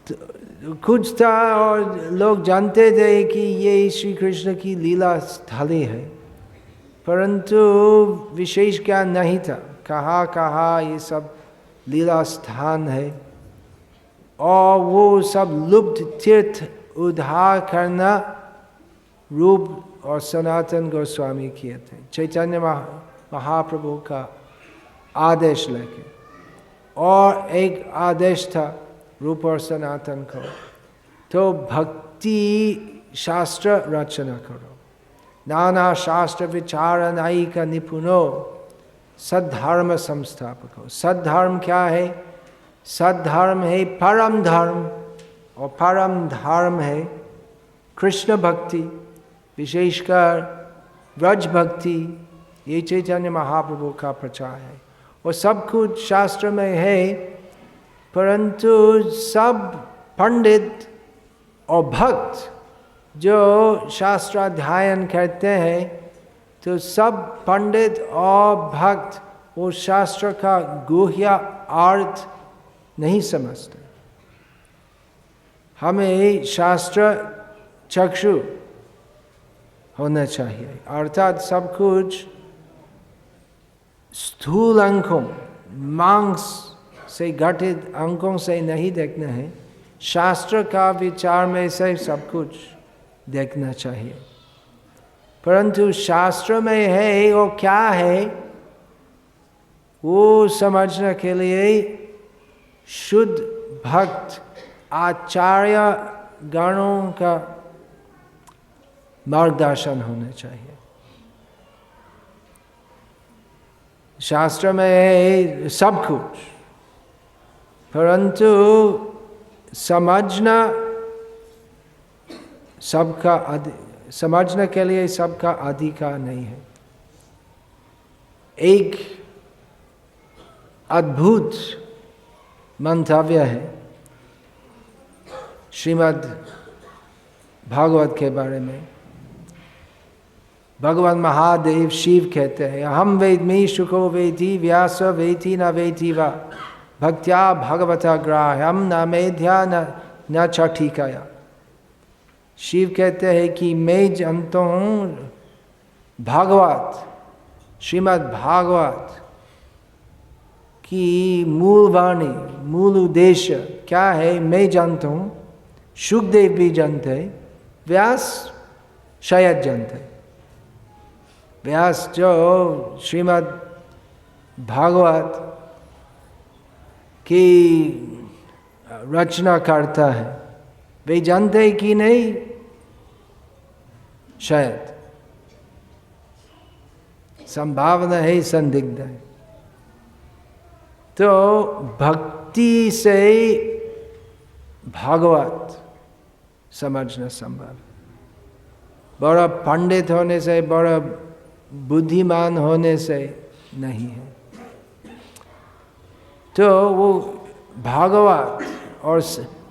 तो कुछ था और लोग जानते थे कि ये श्री कृष्ण की लीला स्थली है, परंतु विशेष ज्ञान नहीं था कहाँ कहाँ ये सब लीला स्थान है। और वो सब लुप्त तीर्थ उद्धार करना रूप और सनातन गोस्वामी किए थे, चैतन्य महाप्रभु का आदेश लेके। और एक आदेश था रूप और सनातन को, तो भक्ति शास्त्र रचना करो, नाना शास्त्र विचारनाई का निपुणो सद्धर्म संस्थापको। सद्धर्म क्या है? सद्धर्म है परम धर्म, और परम धर्म है कृष्ण भक्ति, विशेषकर व्रज भक्ति। ये चैतन्य महाप्रभु का प्रचार है और सब कुछ शास्त्र में है, परंतु सब पंडित और भक्त जो शास्त्राध्ययन करते हैं, तो सब पंडित और भक्त वो शास्त्र का गुह्य अर्थ नहीं समझते। हमें शास्त्र चक्षु होना चाहिए, अर्थात सब कुछ स्थूल अंकों मांस से गठित अंकों से नहीं देखना है, शास्त्र का विचार में से सब कुछ देखना चाहिए। परंतु शास्त्र में है वो क्या है, वो समझने के लिए शुद्ध भक्त आचार्य गणों का मार्गदर्शन होना चाहिए। शास्त्र में है सब कुछ, परंतु समझने के लिए सबका अधिकार नहीं है। एक अद्भुत मंतव्य है श्रीमद् भागवत के बारे में। भगवान महादेव शिव कहते हैं, हम वेदमी शुको वेदी व्यास वेति न वेति वा भक्त्या भगवता ग्राह्यम न मेध्या न चठिकया। शिव कहते हैं कि मैं जानता हूँ भागवत, श्रीमद् भागवत की मूल वाणी, मूल उद्देश्य क्या है मैं जानता हूँ, शुकदेव भी जानते हैं, व्यास शायद जानते हैं। व्यास जो श्रीमद् भागवत की रचना करता है, वे जानते हैं कि नहीं, शायद संभावना है, संदिग्ध है। तो भक्ति से भागवत समझना संभव। बड़ा पंडित होने से, बड़ा बुद्धिमान होने से नहीं है। तो वो भागवत, और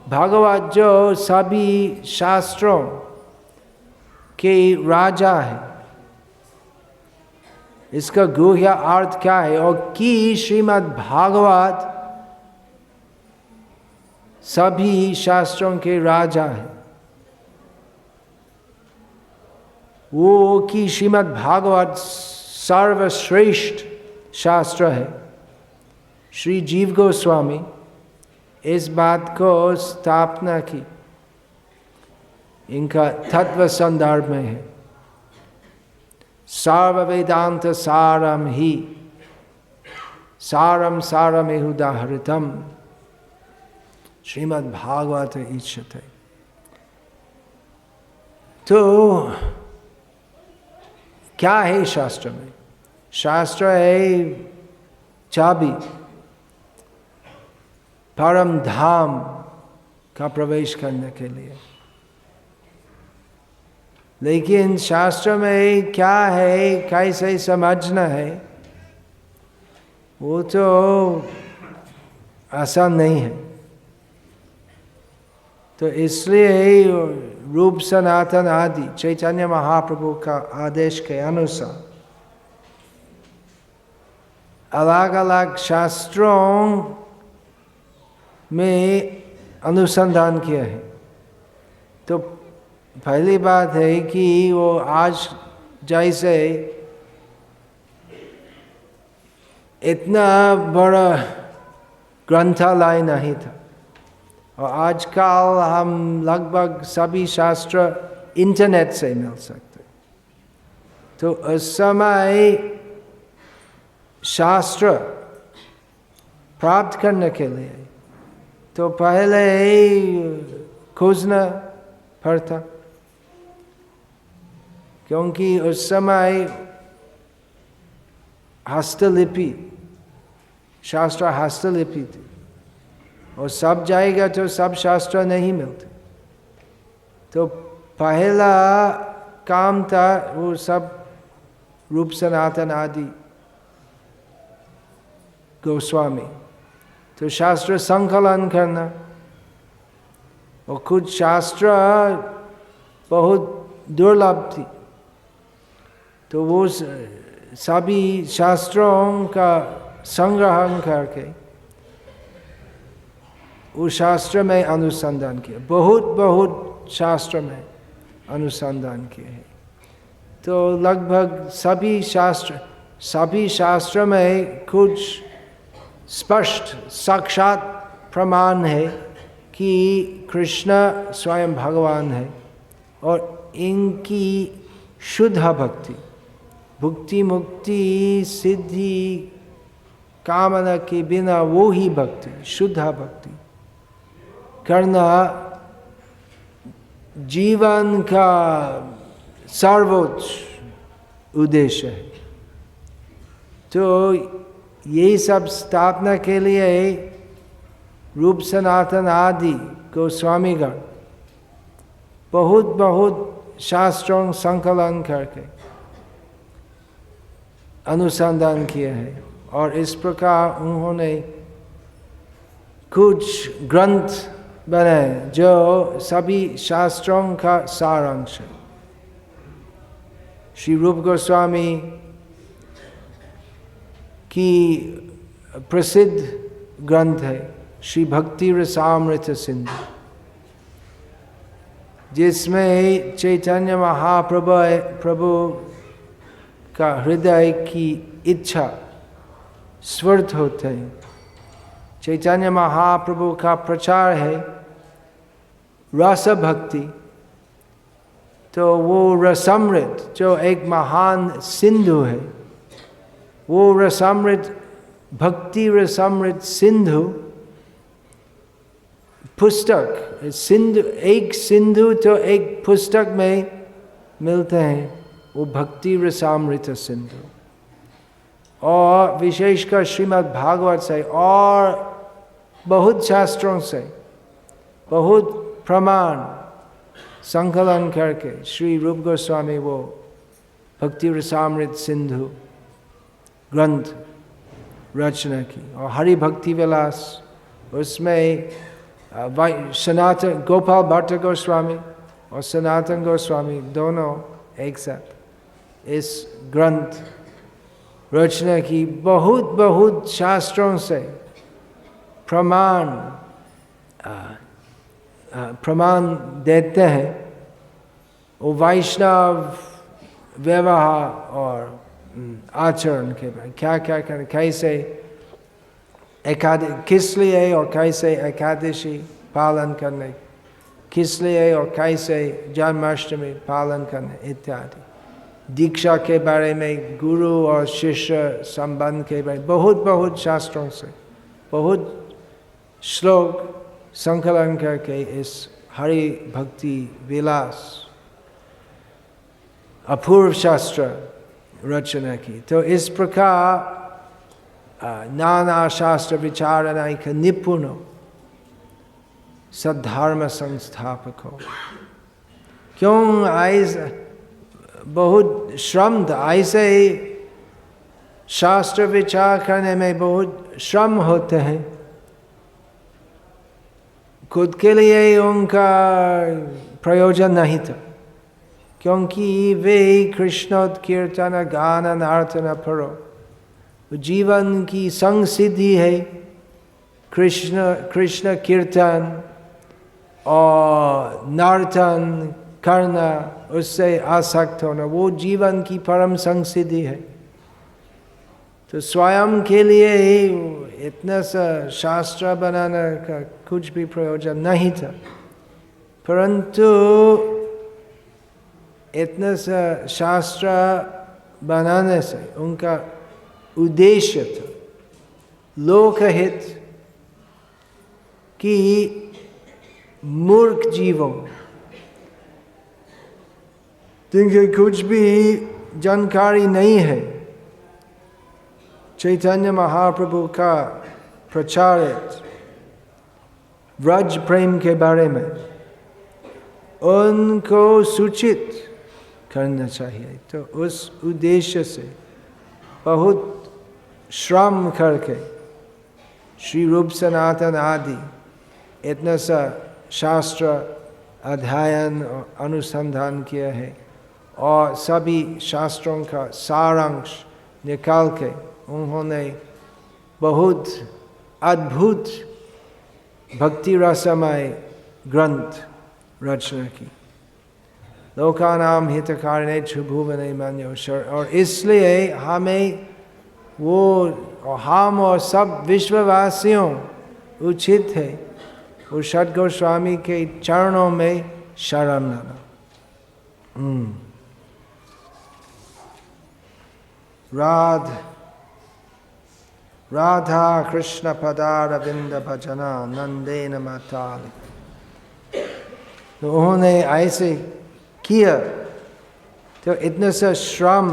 भागवत जो सभी शास्त्रों के राजा है, इसका गुह्य अर्थ क्या है, और कि श्रीमद् भागवत सभी शास्त्रों के राजा है। वो कि श्रीमद् भागवत सर्वश्रेष्ठ शास्त्र है। श्री जीव गोस्वामी इस बात को स्थापना की, इनका तत्व संदर्भ में है। सर्व वेदांत सारम ही सारम सारमेहुदाहृतम श्रीमद् भागवत इच्छते। तो क्या है शास्त्र में? शास्त्र है चाबी, परम धाम का प्रवेश करने के लिए। लेकिन शास्त्र में क्या है, कैसे समझना है, वो तो आसान नहीं है। तो इसलिए रूप सनातन आदि चैतन्य महाप्रभु का आदेश के अनुसार अलग अलग शास्त्रों में अनुसंधान किया है। तो पहली बात है कि वो आज जैसे इतना बड़ा ग्रंथालय नहीं था, और आजकल हम लगभग सभी शास्त्र इंटरनेट से मिल सकते। तो उस समय शास्त्र प्राप्त करने के लिए तो पहले खोजना पड़ता, क्योंकि उस समय हस्तलिपि, शास्त्र हस्तलिपि थी, और सब जाएगा तो सब शास्त्र नहीं मिलते। तो पहला काम था वो सब रूप सनातन आदि गोस्वामी, तो शास्त्र संकलन करना, और कुछ शास्त्र बहुत दुर्लभ थी, तो वो सभी शास्त्रों का संग्रहण करके उस शास्त्र में अनुसंधान किया। बहुत शास्त्र में अनुसंधान किए हैं। तो लगभग सभी शास्त्र में कुछ स्पष्ट साक्षात प्रमाण है कि कृष्ण स्वयं भगवान है, और इनकी शुद्ध भक्ति, भुक्ति मुक्ति सिद्धि कामना के बिना वो ही भक्ति, शुद्ध भक्ति करना जीवन का सर्वोच्च उद्देश्य है। तो ये सब स्थापना के लिए रूप सनातन आदि गोस्वामीगण बहुत शास्त्रों संकलन करके अनुसंधान किए हैं, और इस प्रकार उन्होंने कुछ ग्रंथ बनाए जो सभी शास्त्रों का सारांश है। श्री रूप गोस्वामी की प्रसिद्ध ग्रंथ है श्री भक्ति रसामृत सिंधु, जिसमें चैतन्य महाप्रभु का हृदय की इच्छा स्फुरित होते हैं। चैतन्य महाप्रभु का प्रचार है रस भक्ति, तो वो रसामृत जो एक महान सिंधु है, वो रसामृत, भक्ति रसामृत सिंधु पुस्तक, एक सिंधु तो एक पुस्तक में मिलते हैं, वो भक्ति रसामृत सिंधु। और विशेषकर श्रीमद् भागवत से और बहुत शास्त्रों से बहुत प्रमाण संकलन करके श्री रूप गोस्वामी वो भक्ति रसामृत सिंधु ग्रंथ रचना की। और हरि भक्ति विलास, उसमें सनातन गोपाल भट्ट गोस्वामी और सनातन गोस्वामी दोनों एक साथ इस ग्रंथ रचना की। बहुत शास्त्रों से प्रमाण देते हैं, वो वैष्णव व्यवहार और आचरण के बारे, क्या करें, कैसे किस लिए और कैसे एकादशी पालन करने, किस लिए और कैसे जन्माष्टमी पालन करने इत्यादि। दीक्षा के बारे में, गुरु और शिष्य संबंध के बारे में बहुत शास्त्रों से बहुत श्लोक संकलन करके इस हरि भक्ति विलास अपूर्व शास्त्र रचना की। तो इस प्रकार नाना शास्त्र विचारणा का निपुण सद्धर्म संस्थापक हो। क्यों ऐसे बहुत श्रम था, ऐसे शास्त्र विचार करने में बहुत श्रम होते हैं, खुद के लिए उनका प्रयोजन नहीं था, क्योंकि वे कृष्णोत्कीर्तन गान नर्तन परो जीवन की संग सिद्धि है। कृष्ण कीर्तन और नर्तन करना, उससे आसक्त होना, वो जीवन की परम संसिद्धि है। तो स्वयं के लिए ही इतना सा शास्त्र बनाने का कुछ भी प्रयोजन नहीं था, परंतु इतना सा शास्त्र बनाने से उनका उद्देश्य था लोकहित कि मूर्ख जीवों जिनके कुछ भी जानकारी नहीं है चैतन्य महाप्रभु का प्रचारित व्रज प्रेम के बारे में, उनको सूचित करना चाहिए। तो उस उद्देश्य से बहुत श्रम करके श्री रूप सनातन आदि इतना सा शास्त्र अध्ययन और अनुसंधान किया है और सभी शास्त्रों का सारांश निकाल के उन्होंने बहुत अद्भुत भक्ति रसमय ग्रंथ रचना की, लोकानां हितकारिणे भुवने मन्योषर। और इसलिए हमें वो हम और सब विश्ववासियों उचित है वो षड गोस्वामी के चरणों में शरण लेना। राधा कृष्ण पदारविंद भजना नंदेन माताल। तो उन्होंने ऐसे किया, तो इतना सा श्रम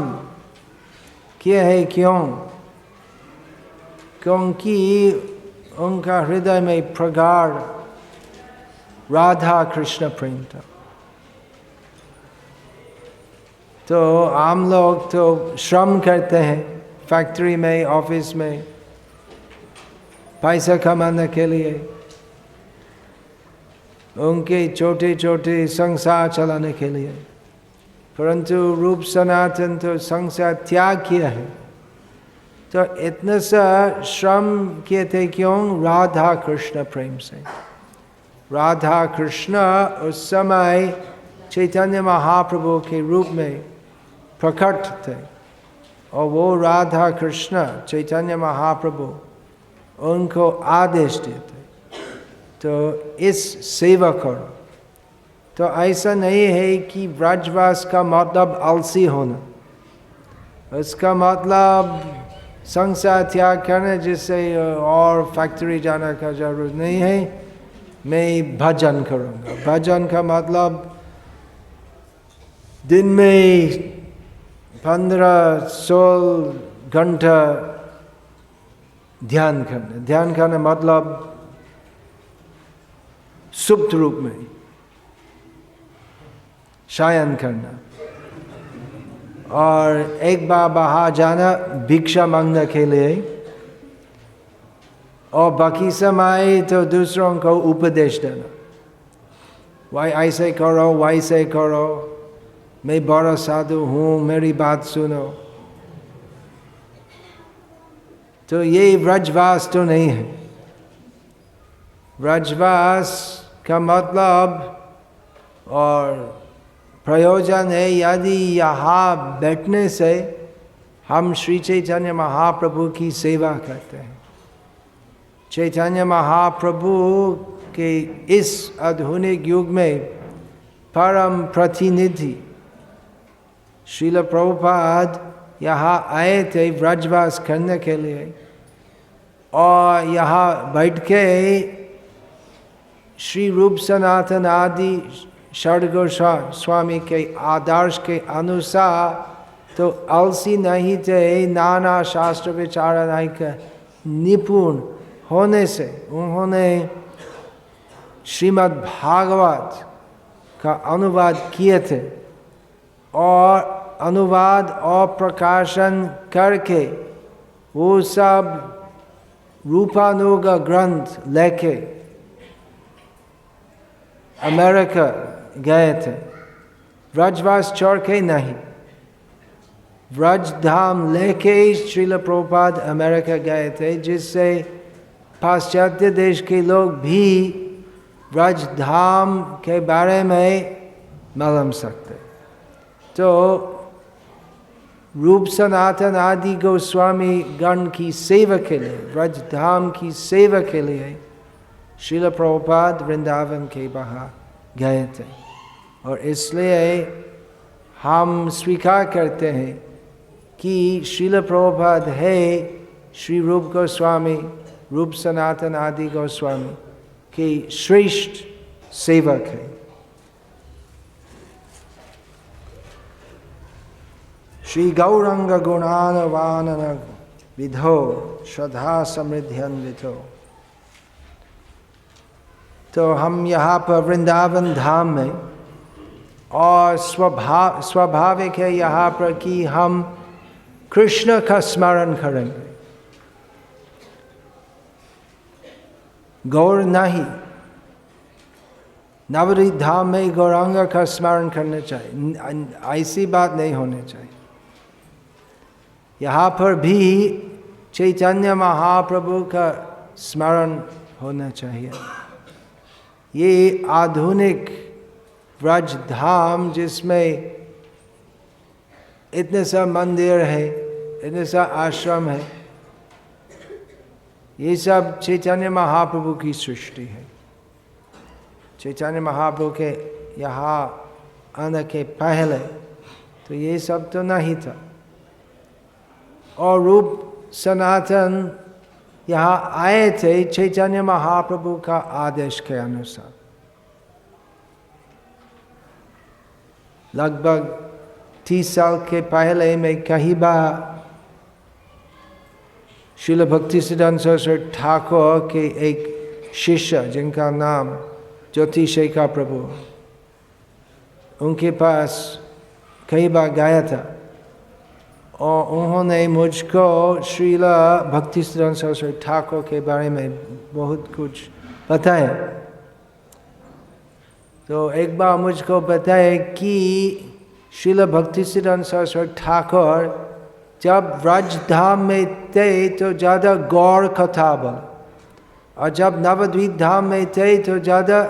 किया है क्यों? क्योंकि उनका हृदय में प्रगाढ़ राधा कृष्ण प्रेम था। तो आम लोग तो श्रम करते हैं फैक्ट्री में, ऑफिस में, पैसा कमाने के लिए, उनके छोटे छोटे संसार चलाने के लिए, परंतु रूप सनातन तो संसार त्याग किया है। तो इतना सा श्रम किए थे क्यों? राधा कृष्ण प्रेम से। राधा कृष्ण उस समय चैतन्य महाप्रभु के रूप में प्रकट थे और वो राधा कृष्ण चैतन्य महाप्रभु उनको आदेश देते तो इस सेवा करो। तो ऐसा नहीं है कि ब्रजवास का मतलब आलसी होना, उसका मतलब संसार त्याग करना जिससे और फैक्ट्री जाने का जरूरत नहीं है, मैं भजन करूँगा। भजन का मतलब दिन में 15-16 घंटा ध्यान करना। ध्यान करना मतलब सुप्त रूप में शयन करना और एक बार बाहर जाना भिक्षा मांगने के लिए, और बाकी समय तो दूसरों को उपदेश देना, वही ऐसे करो वैसे करो, मैं बड़ा साधु हूँ, मेरी बात सुनो। तो ये व्रजवास तो नहीं है। व्रजवास का मतलब और प्रयोजन है यदि यहाँ बैठने से हम श्री चैतन्य महाप्रभु की सेवा करते हैं। चैतन्य महाप्रभु के इस आधुनिक युग में परम प्रतिनिधि श्रील प्रभुपाद यहाँ आए थे व्रजवास करने के लिए, और यहाँ बैठ के श्री रूप सनातन आदि षड गोस्वामी के आदर्श के अनुसार तो आलसी नहीं थे, नाना शास्त्र विचारण के निपुण होने से उन्होंने श्रीमद् भागवत का अनुवाद किए थे और अनुवाद और प्रकाशन करके वो सब रूपानुग ग्रंथ लेके अमेरिका गए थे। व्रजवास छोड़ के नहीं, व्रज धाम लेके श्रील प्रभुपाद अमेरिका गए थे, जिससे पाश्चात्य देश के लोग भी ब्रज धाम के बारे में मालूम सकते। तो रूप सनातन आदि गोस्वामी गण की सेवा के लिए, ब्रज धाम की सेवा के लिए श्रील प्रभुपाद वृंदावन के बाहर गए थे। और इसलिए हम स्वीकार करते हैं कि श्रील प्रभुपाद है श्री रूप गोस्वामी, रूप सनातन आदि गोस्वामी के श्रेष्ठ सेवक है। श्री गौरंग गुणानवान विधो श्रद्धा समृद्ध्यन्वितो। तो हम यहाँ पर वृंदावन धाम में, और स्वाभाविक है यहाँ पर कि हम कृष्ण का स्मरण करेंगे, गौर नहीं। नवद्वीप धाम में गौरांग का स्मरण करना चाहिए, ऐसी बात नहीं होनी चाहिए। यहाँ पर भी चैतन्य महाप्रभु का स्मरण होना चाहिए। ये आधुनिक ब्रज धाम जिसमें इतने सा मंदिर है, इतने सा आश्रम है, ये सब चैतन्य महाप्रभु की सृष्टि है। चैतन्य महाप्रभु के यहाँ आने के पहले तो ये सब तो नहीं था। और रूप सनातन यहाँ आए थे चैतन्य महाप्रभु का आदेश के अनुसार। लगभग 30 साल के पहले मैं कहीं बार श्रील भक्तिसिद्धांत सरस्वती ठाकुर के एक शिष्य जिनका नाम ज्योतिषेखर प्रभु, उनके पास कई बार गया था और उन्होंने मुझको श्रील भक्तिसिद्धांत सरस्वती ठाकुर के बारे में बहुत कुछ बताया। तो एक बार मुझको बताया कि श्रील भक्तिसिद्धांत सरस्वती ठाकुर जब ब्रज धाम में थे तो ज़्यादा गौर कथा बोल, और जब नवद्वीप धाम में थे तो ज़्यादा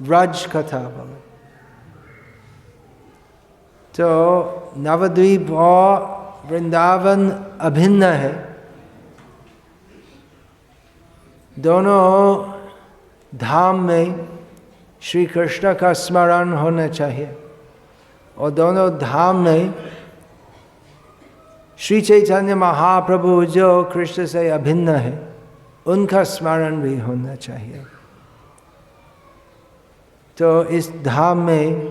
ब्रज कथा बोल। तो नवद्वीप और वृंदावन अभिन्न है, दोनों धाम में श्री कृष्ण का स्मरण होना चाहिए, और दोनों धाम में श्री चैतन्य महाप्रभु जो कृष्ण से अभिन्न है उनका स्मरण भी होना चाहिए। तो इस धाम में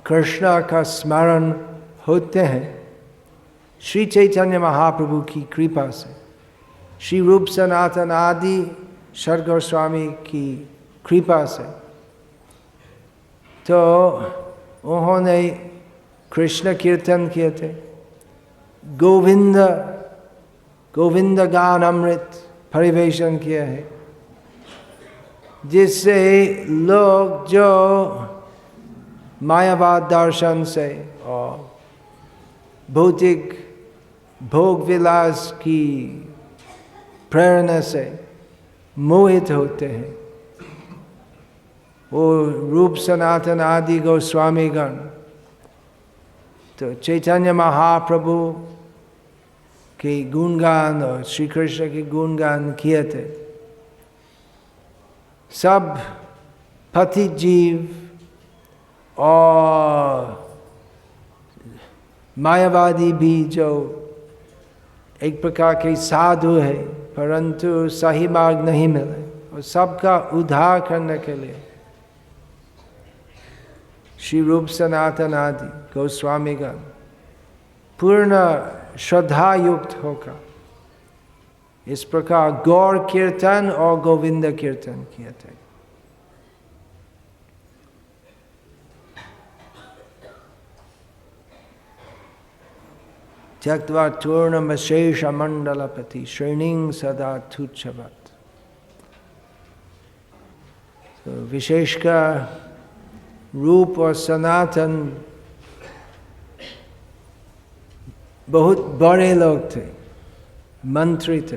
कृष्ण का स्मरण होते हैं श्री चैतन्य महाप्रभु की कृपा से, श्री रूप सनातन आदि षड गोस्वामी की कृपा से। तो उन्होंने कृष्ण कीर्तन किए थे, गोविंद गोविंद गान अमृत परिवेशन किया है, जिससे लोग जो मायावाद दर्शन से और भौतिक भोग विलास की प्रेरणा से मोहित होते हैं, वो रूप सनातन आदि गोस्वामीगण तो चैतन्य महाप्रभु के गुणगान और श्री कृष्ण के गुणगान किए थे। सब पतित जीव और मायावादी भी जो एक प्रकार के साधु है परंतु सही मार्ग नहीं मिले, और सबका उद्धार करने के लिए श्री रूप सनातन आदि गोस्वामीगण पूर्ण श्रद्धा युक्त होकर इस प्रकार गौर कीर्तन और गोविंद कीर्तन किए थे। त्यक्त्वा चूर्णमशेष मंडलपति श्रेणीं सदा तुच्छवत्। तो विशेषकर रूप और सनातन बहुत बड़े लोग थे, मंत्री थे,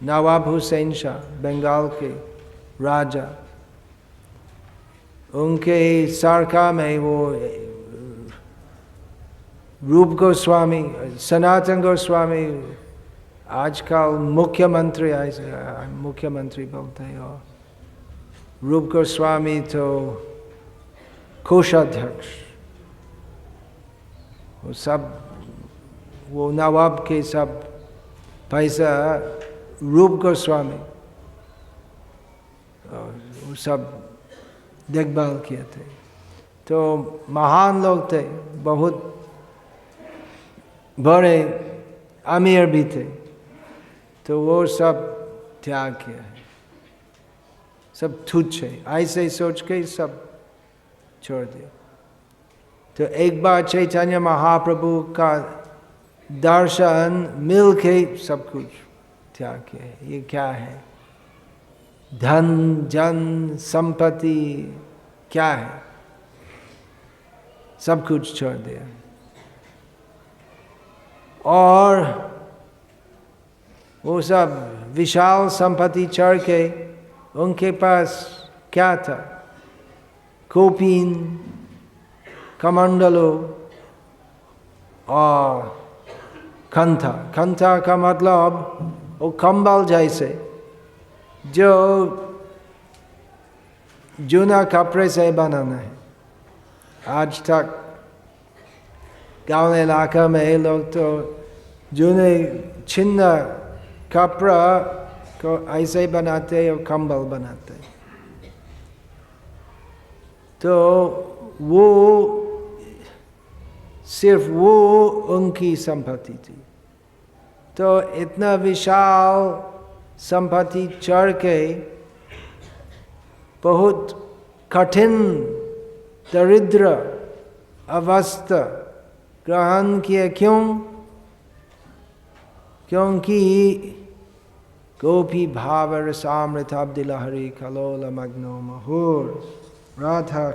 नवाब हुसैन शाह बंगाल के राजा, उनके सरकार में वो रूप गोस्वामी, सनातन गोस्वामी आजकल मुख्यमंत्री, मुख्यमंत्री बोलते हैं, और रूप गोस्वामी तो कोषाध्यक्ष, वो सब वो नवाब के सब पैसा रूप गोस्वामी वो सब देखभाल किए थे। तो महान लोग थे, बहुत बड़े अमीर भी थे, तो वो सब त्याग किया है, सब तुच्छ है, ऐसे सोच के सब छोड़ दिया। तो एक बार चैतन्य महाप्रभु का दर्शन मिल के सब कुछ त्याग किया है। ये क्या है? धन जन संपत्ति क्या है, सब कुछ छोड़ दिया। और वो सब विशाल संपत्ति छोड़ के उनके पास क्या था? कौपीन, कमंडलो और कंथा। कंथा का मतलब वो कंबल जैसे जो जूना कपड़े से बनाना है। आज तक गांव इलाका में लोग तो जूने छिन्न कपड़ा को ऐसे बनाते और कंबल बनाते। तो वो सिर्फ वो उनकी संपत्ति थी। तो इतना विशाल संपत्ति चढ़ के बहुत कठिन दरिद्र अवस्था ग्रहण किया। क्यों? क्योंकि गोपी भाव रसामृताब्धि लहरी कलोल मग्नो महुर राधा।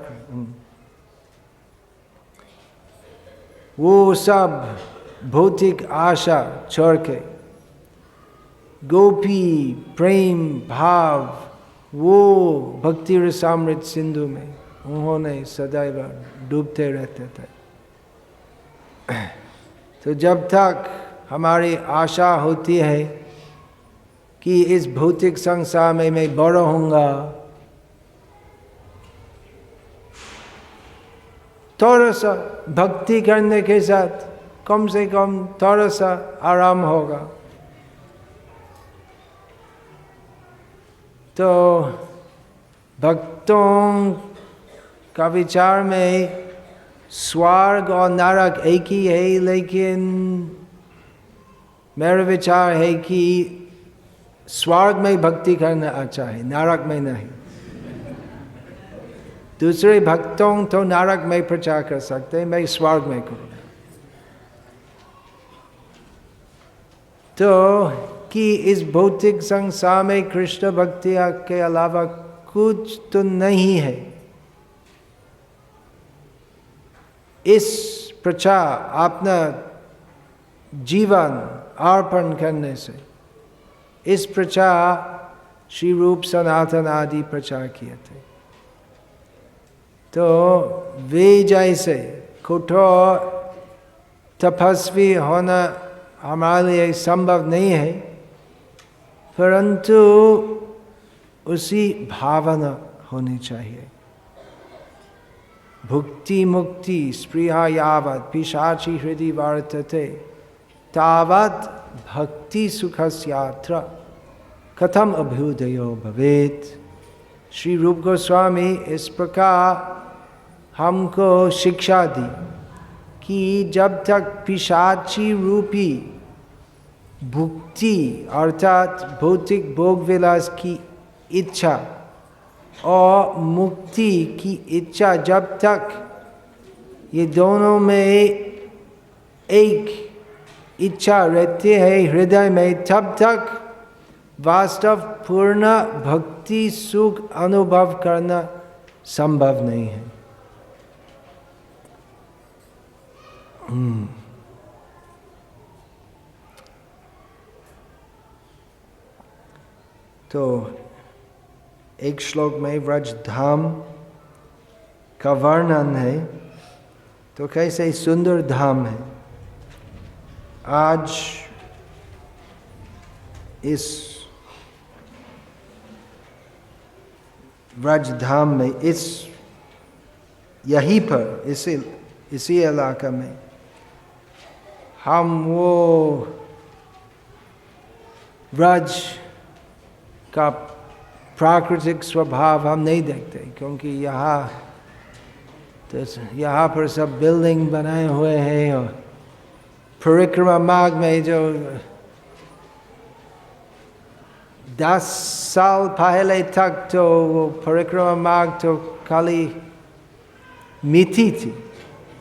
वो सब भौतिक आशा छोड़ के गोपी प्रेम भाव वो भक्ति रसामृत सिंधु में उन्होंने सदैव डूबते रहते थे। तो जब तक हमारी आशा होती है कि इस भौतिक संसार में मैं बड़ा होऊंगा, थोड़ा सा भक्ति करने के साथ कम से कम थोड़ा सा आराम होगा, तो भक्तों का विचार में स्वर्ग और नरक एक ही है। लेकिन मेरा विचार है कि स्वर्ग में भक्ति करना अच्छा है, नरक में नहीं। दूसरे भक्तों तो नरक में प्रचार कर सकते हैं, मैं स्वर्ग में करूँगा। तो कि इस भौतिक संसार में कृष्ण भक्ति के अलावा कुछ तो नहीं है, इस प्रचार अपना जीवन अर्पण करने से, इस प्रचार श्री रूप सनातन आदि प्रचार किए थे। तो वे जैसे कठोर तपस्वी होना हमारे लिए संभव नहीं है, परंतु उसी भावना होनी चाहिए। भुक्ति मुक्ति स्पृहा यावत् पिशाची हृदि वर्तते तावत् भक्ति सुखस्यात्र कथम अभ्युदयो भवेत्। श्री रूप गोस्वामी इस प्रकार हमको शिक्षा दी कि जब तक पिशाची रूपी भुक्ति अर्थात भौतिक भोग विलास की इच्छा और मुक्ति की इच्छा, जब तक ये दोनों में एक इच्छा रहती है हृदय में, तब तक वास्तव पूर्ण भक्ति सुख अनुभव करना संभव नहीं है। तो एक श्लोक में व्रज धाम का वर्णन है, तो कैसे सुंदर धाम है। आज इस व्रज धाम में, यहीं पर इसी इलाका में हम वो व्रज का प्राकृतिक स्वभाव हम नहीं देखते, क्योंकि यहाँ पर सब बिल्डिंग बनाए हुए हैं और परिक्रमा मार्ग में जो 10 साल पहले तक तो वो परिक्रमा मार्ग तो खाली मिट्टी थी,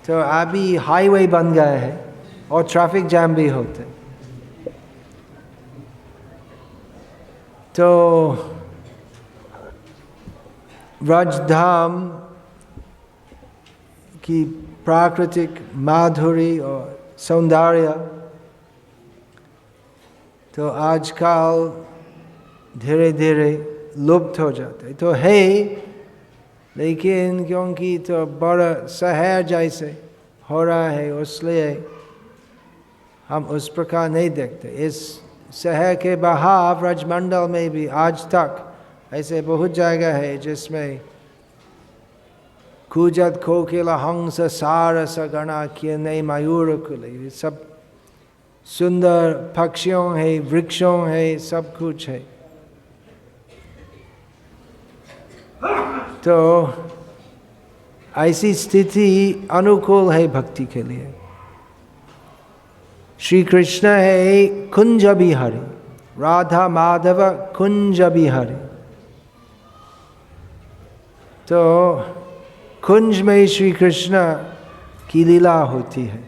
तो अभी हाईवे बन गए हैं और ट्रैफिक जैम भी होते। तो व्रजधाम की प्राकृतिक माधुरी और सौंदर्य तो आजकल धीरे धीरे लुप्त हो जाते तो है, लेकिन क्योंकि तो बड़ा शहर जैसे हो रहा है इसलिए हम उस प्रकार नहीं देखते। इस शहर के बाहर ब्रजमंडल में भी आज तक ऐसे बहुत जगह है जिसमें कूजत कोकिला हंस सारस गणा किए मयूर कुले, सब सुंदर पक्षियों है, वृक्षों है, सब कुछ है। तो ऐसी स्थिति अनुकूल है भक्ति के लिए। श्री कृष्ण है कुंज बिहारी, राधा माधव कुंज बिहारी। तो कुंज में श्री कृष्ण की लीला होती है।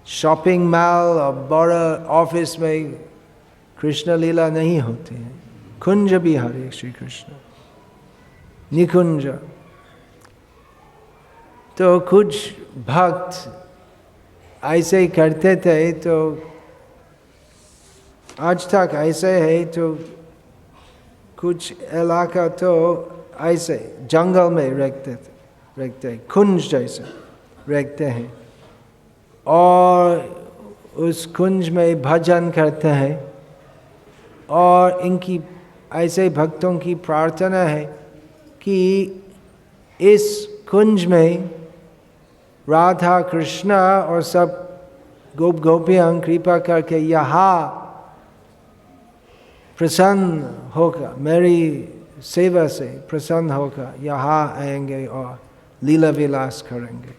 शॉपिंग मॉल और बड़ा ऑफिस में कृष्ण लीला नहीं होती है। कुंज बिहारी श्री कृष्ण, निकुंज। तो कुछ भक्त ऐसे ही करते थे, तो आज तक ऐसे है। तो कुछ इलाका तो ऐसे जंगल में रखते कुंज जैसे रखते हैं और उस कुंज में भजन करते हैं। और इनकी ऐसे भक्तों की प्रार्थना है कि इस कुंज में राधा कृष्ण और सब गोप गोपियां कृपा करके यहाँ प्रसन्न होकर, मेरी सेवा से प्रसन्न होकर यहाँ आएंगे और लीला विलास करेंगे।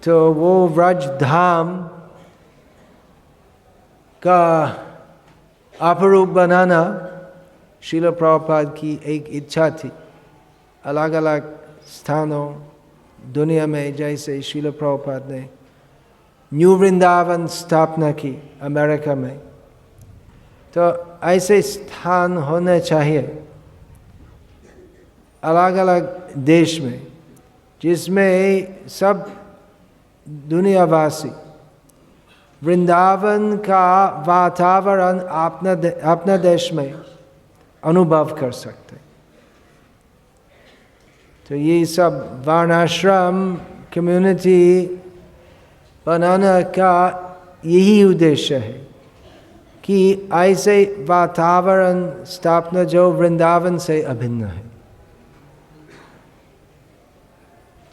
तो वो व्रज धाम का अपरूप बनाना श्रील प्रभुपाद की एक इच्छा थी। अलग अलग स्थानों दुनिया में, जैसे श्रील प्रभुपाद ने न्यू वृंदावन स्थापना की अमेरिका में, तो ऐसे स्थान होने चाहिए अलग अलग देश में, जिसमें सब दुनियावासी वृंदावन का वातावरण अपना देश में अनुभव कर सकते। तो ये सब वर्णाश्रम कम्युनिटी बनाने का यही उद्देश्य है कि ऐसे वातावरण स्थापना जो वृंदावन से अभिन्न है।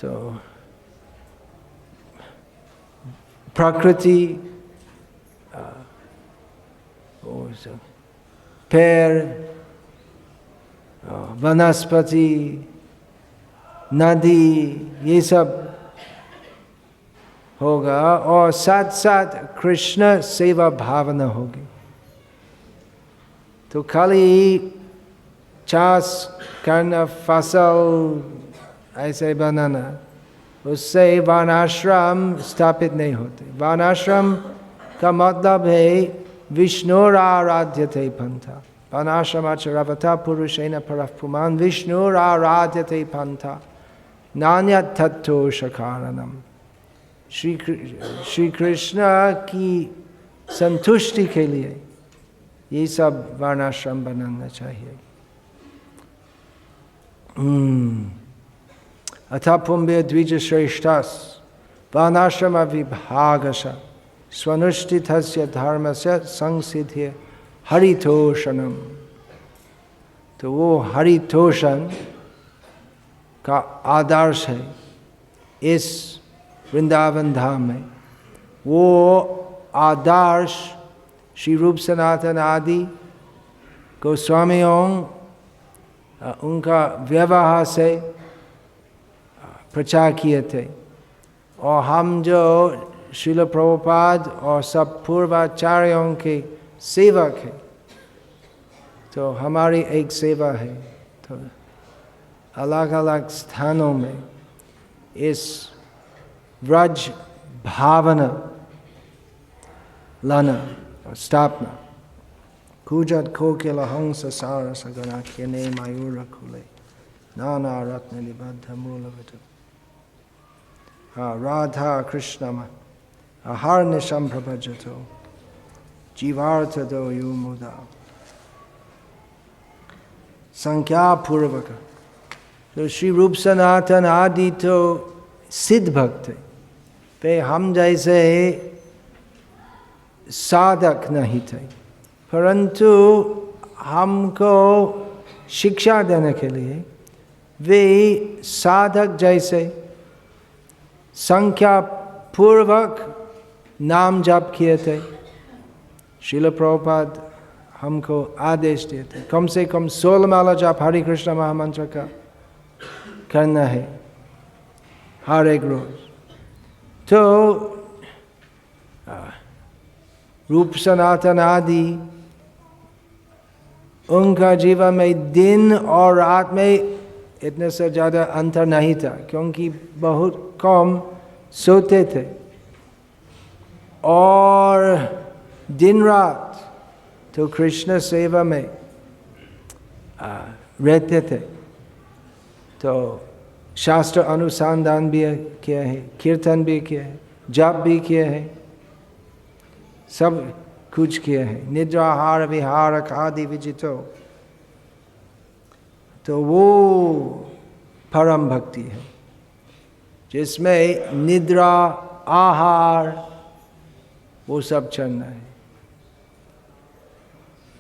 तो प्रकृति, पेड़, वनस्पति, नदी, ये सब होगा और साथ साथ कृष्ण सेवा भावना होगी। तो खाली चाष करना, फसल ऐसे बनाना, उससे वर्णाश्रम स्थापित नहीं होते। वर्णाश्रम का मतलब है विष्णुराराध्यते पंथा, वर्णाश्रमाचरवता पुरुषेण परः पुमान् विष्णुराराध्यते पंथा नान्यत् तत्तोषकारणम्। श्री कृष्ण की संतुष्टि के लिए ये सब वर्णाश्रम बनाना चाहिए। अथ पुंभे द्विज श्रेष्ठस वर्णाश्रम विभागश स्वनुष्ठितस्य धर्मस्य संसिद्धिः हरितोषणम। तो वो हरितोषण का आदर्श है इस वृंदावन धाम में। वो आदर्श श्री रूप सनातन आदि गोस्वामियों उनका व्यवहार से प्रचार किए थे, और हम जो श्रील प्रभुपाद और सब पूर्वाचार्यों के सेवक हैं, तो हमारी एक सेवा है तो अलग अलग स्थानों में इस व्रज भावना लाना और स्थापना। कूजत कोकिल हंस सारस गणाख्यने मयूर खुले नाना रत्न निबद्ध मूलवत। राधा कृष्णम हर निशम प्रभजतो जीवार्थ दो यू मुदा। संख्या पूर्वक तो श्री रूप सनातन आदि तो सिद्ध भक्त थे, वे हम जैसे साधक नहीं थे, परंतु हमको शिक्षा देने के लिए वे साधक जैसे संख्या पूर्वक नाम जप किए थे। श्रील प्रभुपाद हमको आदेश दिए थे कम से कम 16 माला जप हरे कृष्ण महामंत्र का करना है हर एक रोज। तो रूप सनातन आदि उनका जीवन में दिन और रात में इतने से ज़्यादा अंतर नहीं था, क्योंकि बहुत कम सोते थे और दिन रात तो कृष्ण सेवा में रहते थे। तो शास्त्र अनुसंधान भी किया है, कीर्तन भी किया है, जप भी किया है, सब कुछ किया है। निद्राहार विहार आदि विजितो, तो वो परम भक्ति है जिसमें निद्रा आहार वो सब चलना है।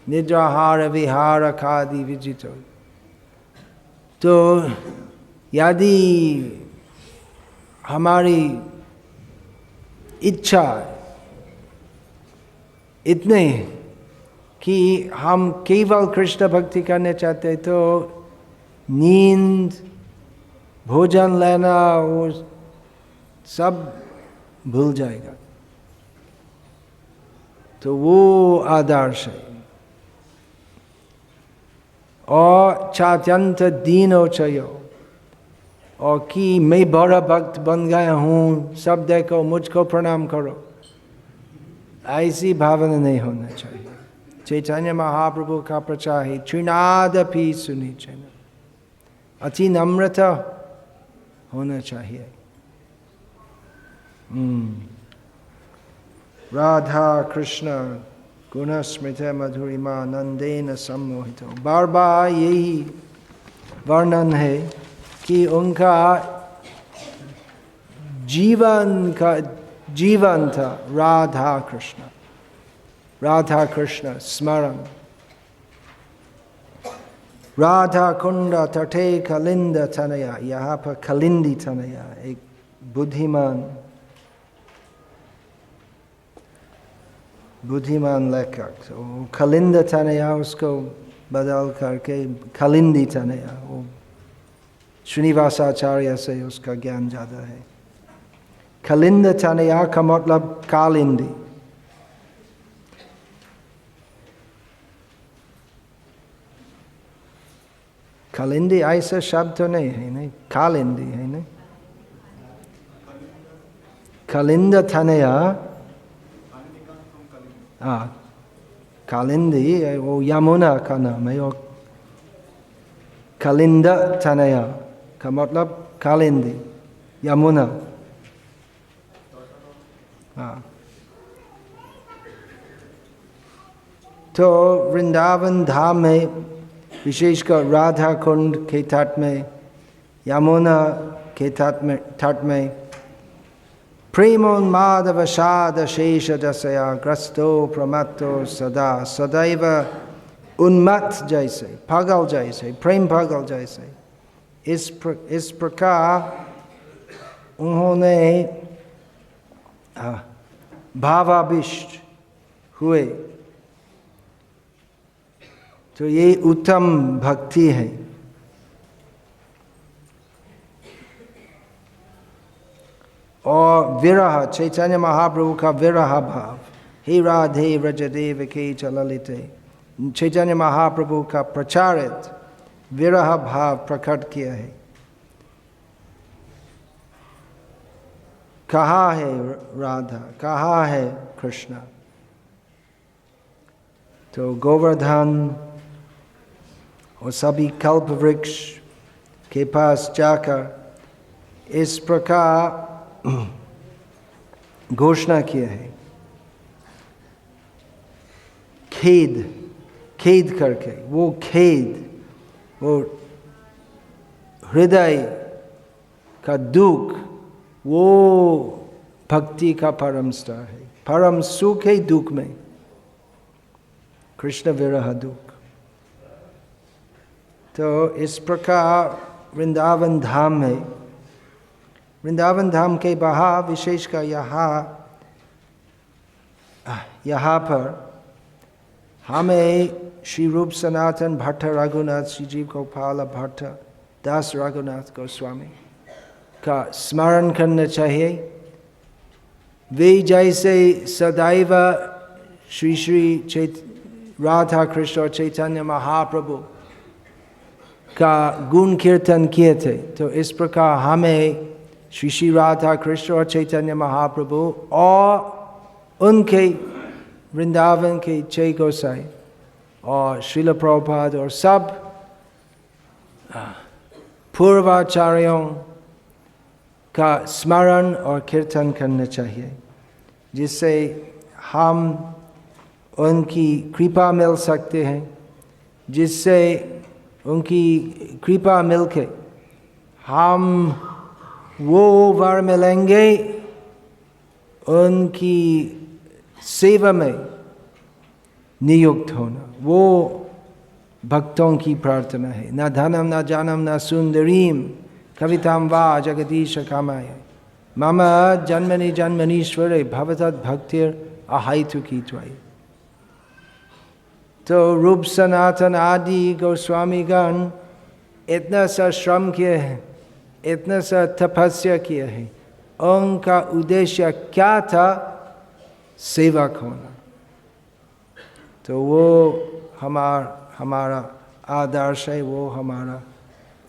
निद्राहार विहार आदि विजितो। तो यदि हमारी इच्छा इतने कि हम केवल कृष्ण भक्ति करने चाहते हैं, तो नींद भोजन लेना वो सब भूल जाएगा। तो वो आदर्श है। और चात्यंत दीनो चयो, और कि मैं बड़ा भक्त बन गया हूँ, सब देखो मुझको प्रणाम करो, ऐसी भावना नहीं होना चाहिए। चैतन्य महाप्रभु का प्रचार है त्रिनादपि सुनिचन, अति नम्रता होना चाहिए। राधा कृष्ण गुण स्मृत मधुरिमा नंदेन सम्मोहित। बार बार यही वर्णन है कि उनका जीवन था राधा कृष्ण स्मरण। राधा कुंड तटे कलिंद तनया, यहाँ पर कलिंदी तनया एक बुद्धिमान लेखक, तो कलिंद तनया उसको बदल करके कलिंदी तनया, वो श्रीनिवासाचार्य से उसका ज्ञान ज़्यादा है। कलिंद तनया का मतलब कालिंदी। कालिंदी ऐसा शब्द तो नहीं है, नहीं कालिंदी है, नहीं कलिंद तनया। कालिंदी वो यमुना का नाम है, और कलिंद तनया का मतलब कालिंदी यमुना। तो वृंदावन धाम में विशेषकर राधा कुंड के तट में, यमुना के तट में प्रेमोन्मादवशाद शेष दशया ग्रस्तो प्रमत्तो सदा सदैव उन्मत्त जैसे, पागल जैसे, प्रेम पागल जैसे, इस प्रकार उन्होंने भावाभिष्ट हुए। तो ये उत्तम भक्ति है। और विरह, चैतन्य महाप्रभु का विरह भाव, हे राधे व्रज देवकी च ललिते, चैतन्य महाप्रभु का प्रचारित विरह भाव प्रकट किया है। कहाँ है राधा, कहाँ है कृष्ण? तो गोवर्धन और सभी कल्प वृक्ष के पास जाकर इस प्रकार घोषणा किया है, खेद करके, वो खेद, वो हृदय का दुख, वो भक्ति का परम स्तर है। परम सुख है दुख में, कृष्ण विरह दुख। तो इस प्रकार वृंदावन धाम में, वृंदावन धाम के बाहर विशेषकर यहाँ पर हमें श्री रूप सनातन भट्ट रघुनाथ, श्री जीव गोपाल भट्ट दास रघुनाथ गोस्वामी का स्मरण करना चाहिए। वे जैसे सदैव श्री श्री राधा कृष्ण और चैतन्य महाप्रभु का गुण कीर्तन किए थे, तो इस प्रकार हमें श्री श्री राधा कृष्ण और चैतन्य महाप्रभु और उनके वृंदावन के जय गोसाई और श्रील प्रभुपाद और सब पूर्वाचार्यों का स्मरण और कीर्तन करना चाहिए, जिससे हम उनकी कृपा मिल सकते हैं, जिससे उनकी कृपा मिलके हम वो वर मिलेंगे उनकी सेवा में नियुक्त होना। वो भक्तों की प्रार्थना है। न धनम न जानम न सुंदरीम कविताम वा जगदीश कामाय मम जन्मनि जन्मनीश्वरे भवतद् भक्तिर अहैतुकी त्वयि। तो रूप सनातन आदि गोस्वामीगण इतना सा श्रम किए हैं, इतना सा तपस्या किए हैं। उनका उद्देश्य क्या था? सेवक होना। तो वो हमारा आदर्श है, वो हमारा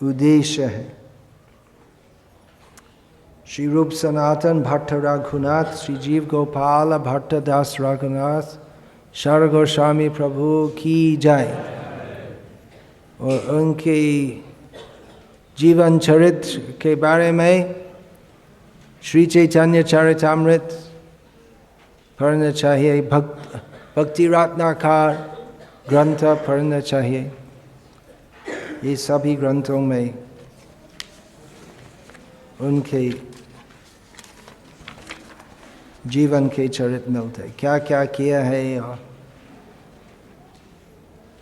उद्देश्य है। श्री रूप सनातन भट्ट रघुनाथ, श्री जीव गोपाल भट्ट दास रघुनाथ शर गोस्वामी प्रभु की जय। और उनके जीवन चरित्र के बारे में श्री चैतन्य चरितामृत पढ़ना चाहिए, भक्ति रत्नाकर ग्रंथ पढ़ना चाहिए। ये सभी ग्रंथों में उनके जीवन के चरित्र मिलते, क्या क्या किया है और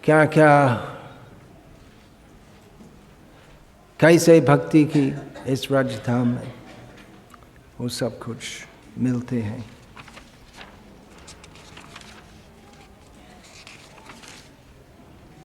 क्या क्या कैसे भक्ति की इस राजधाम में, वो सब कुछ मिलते हैं।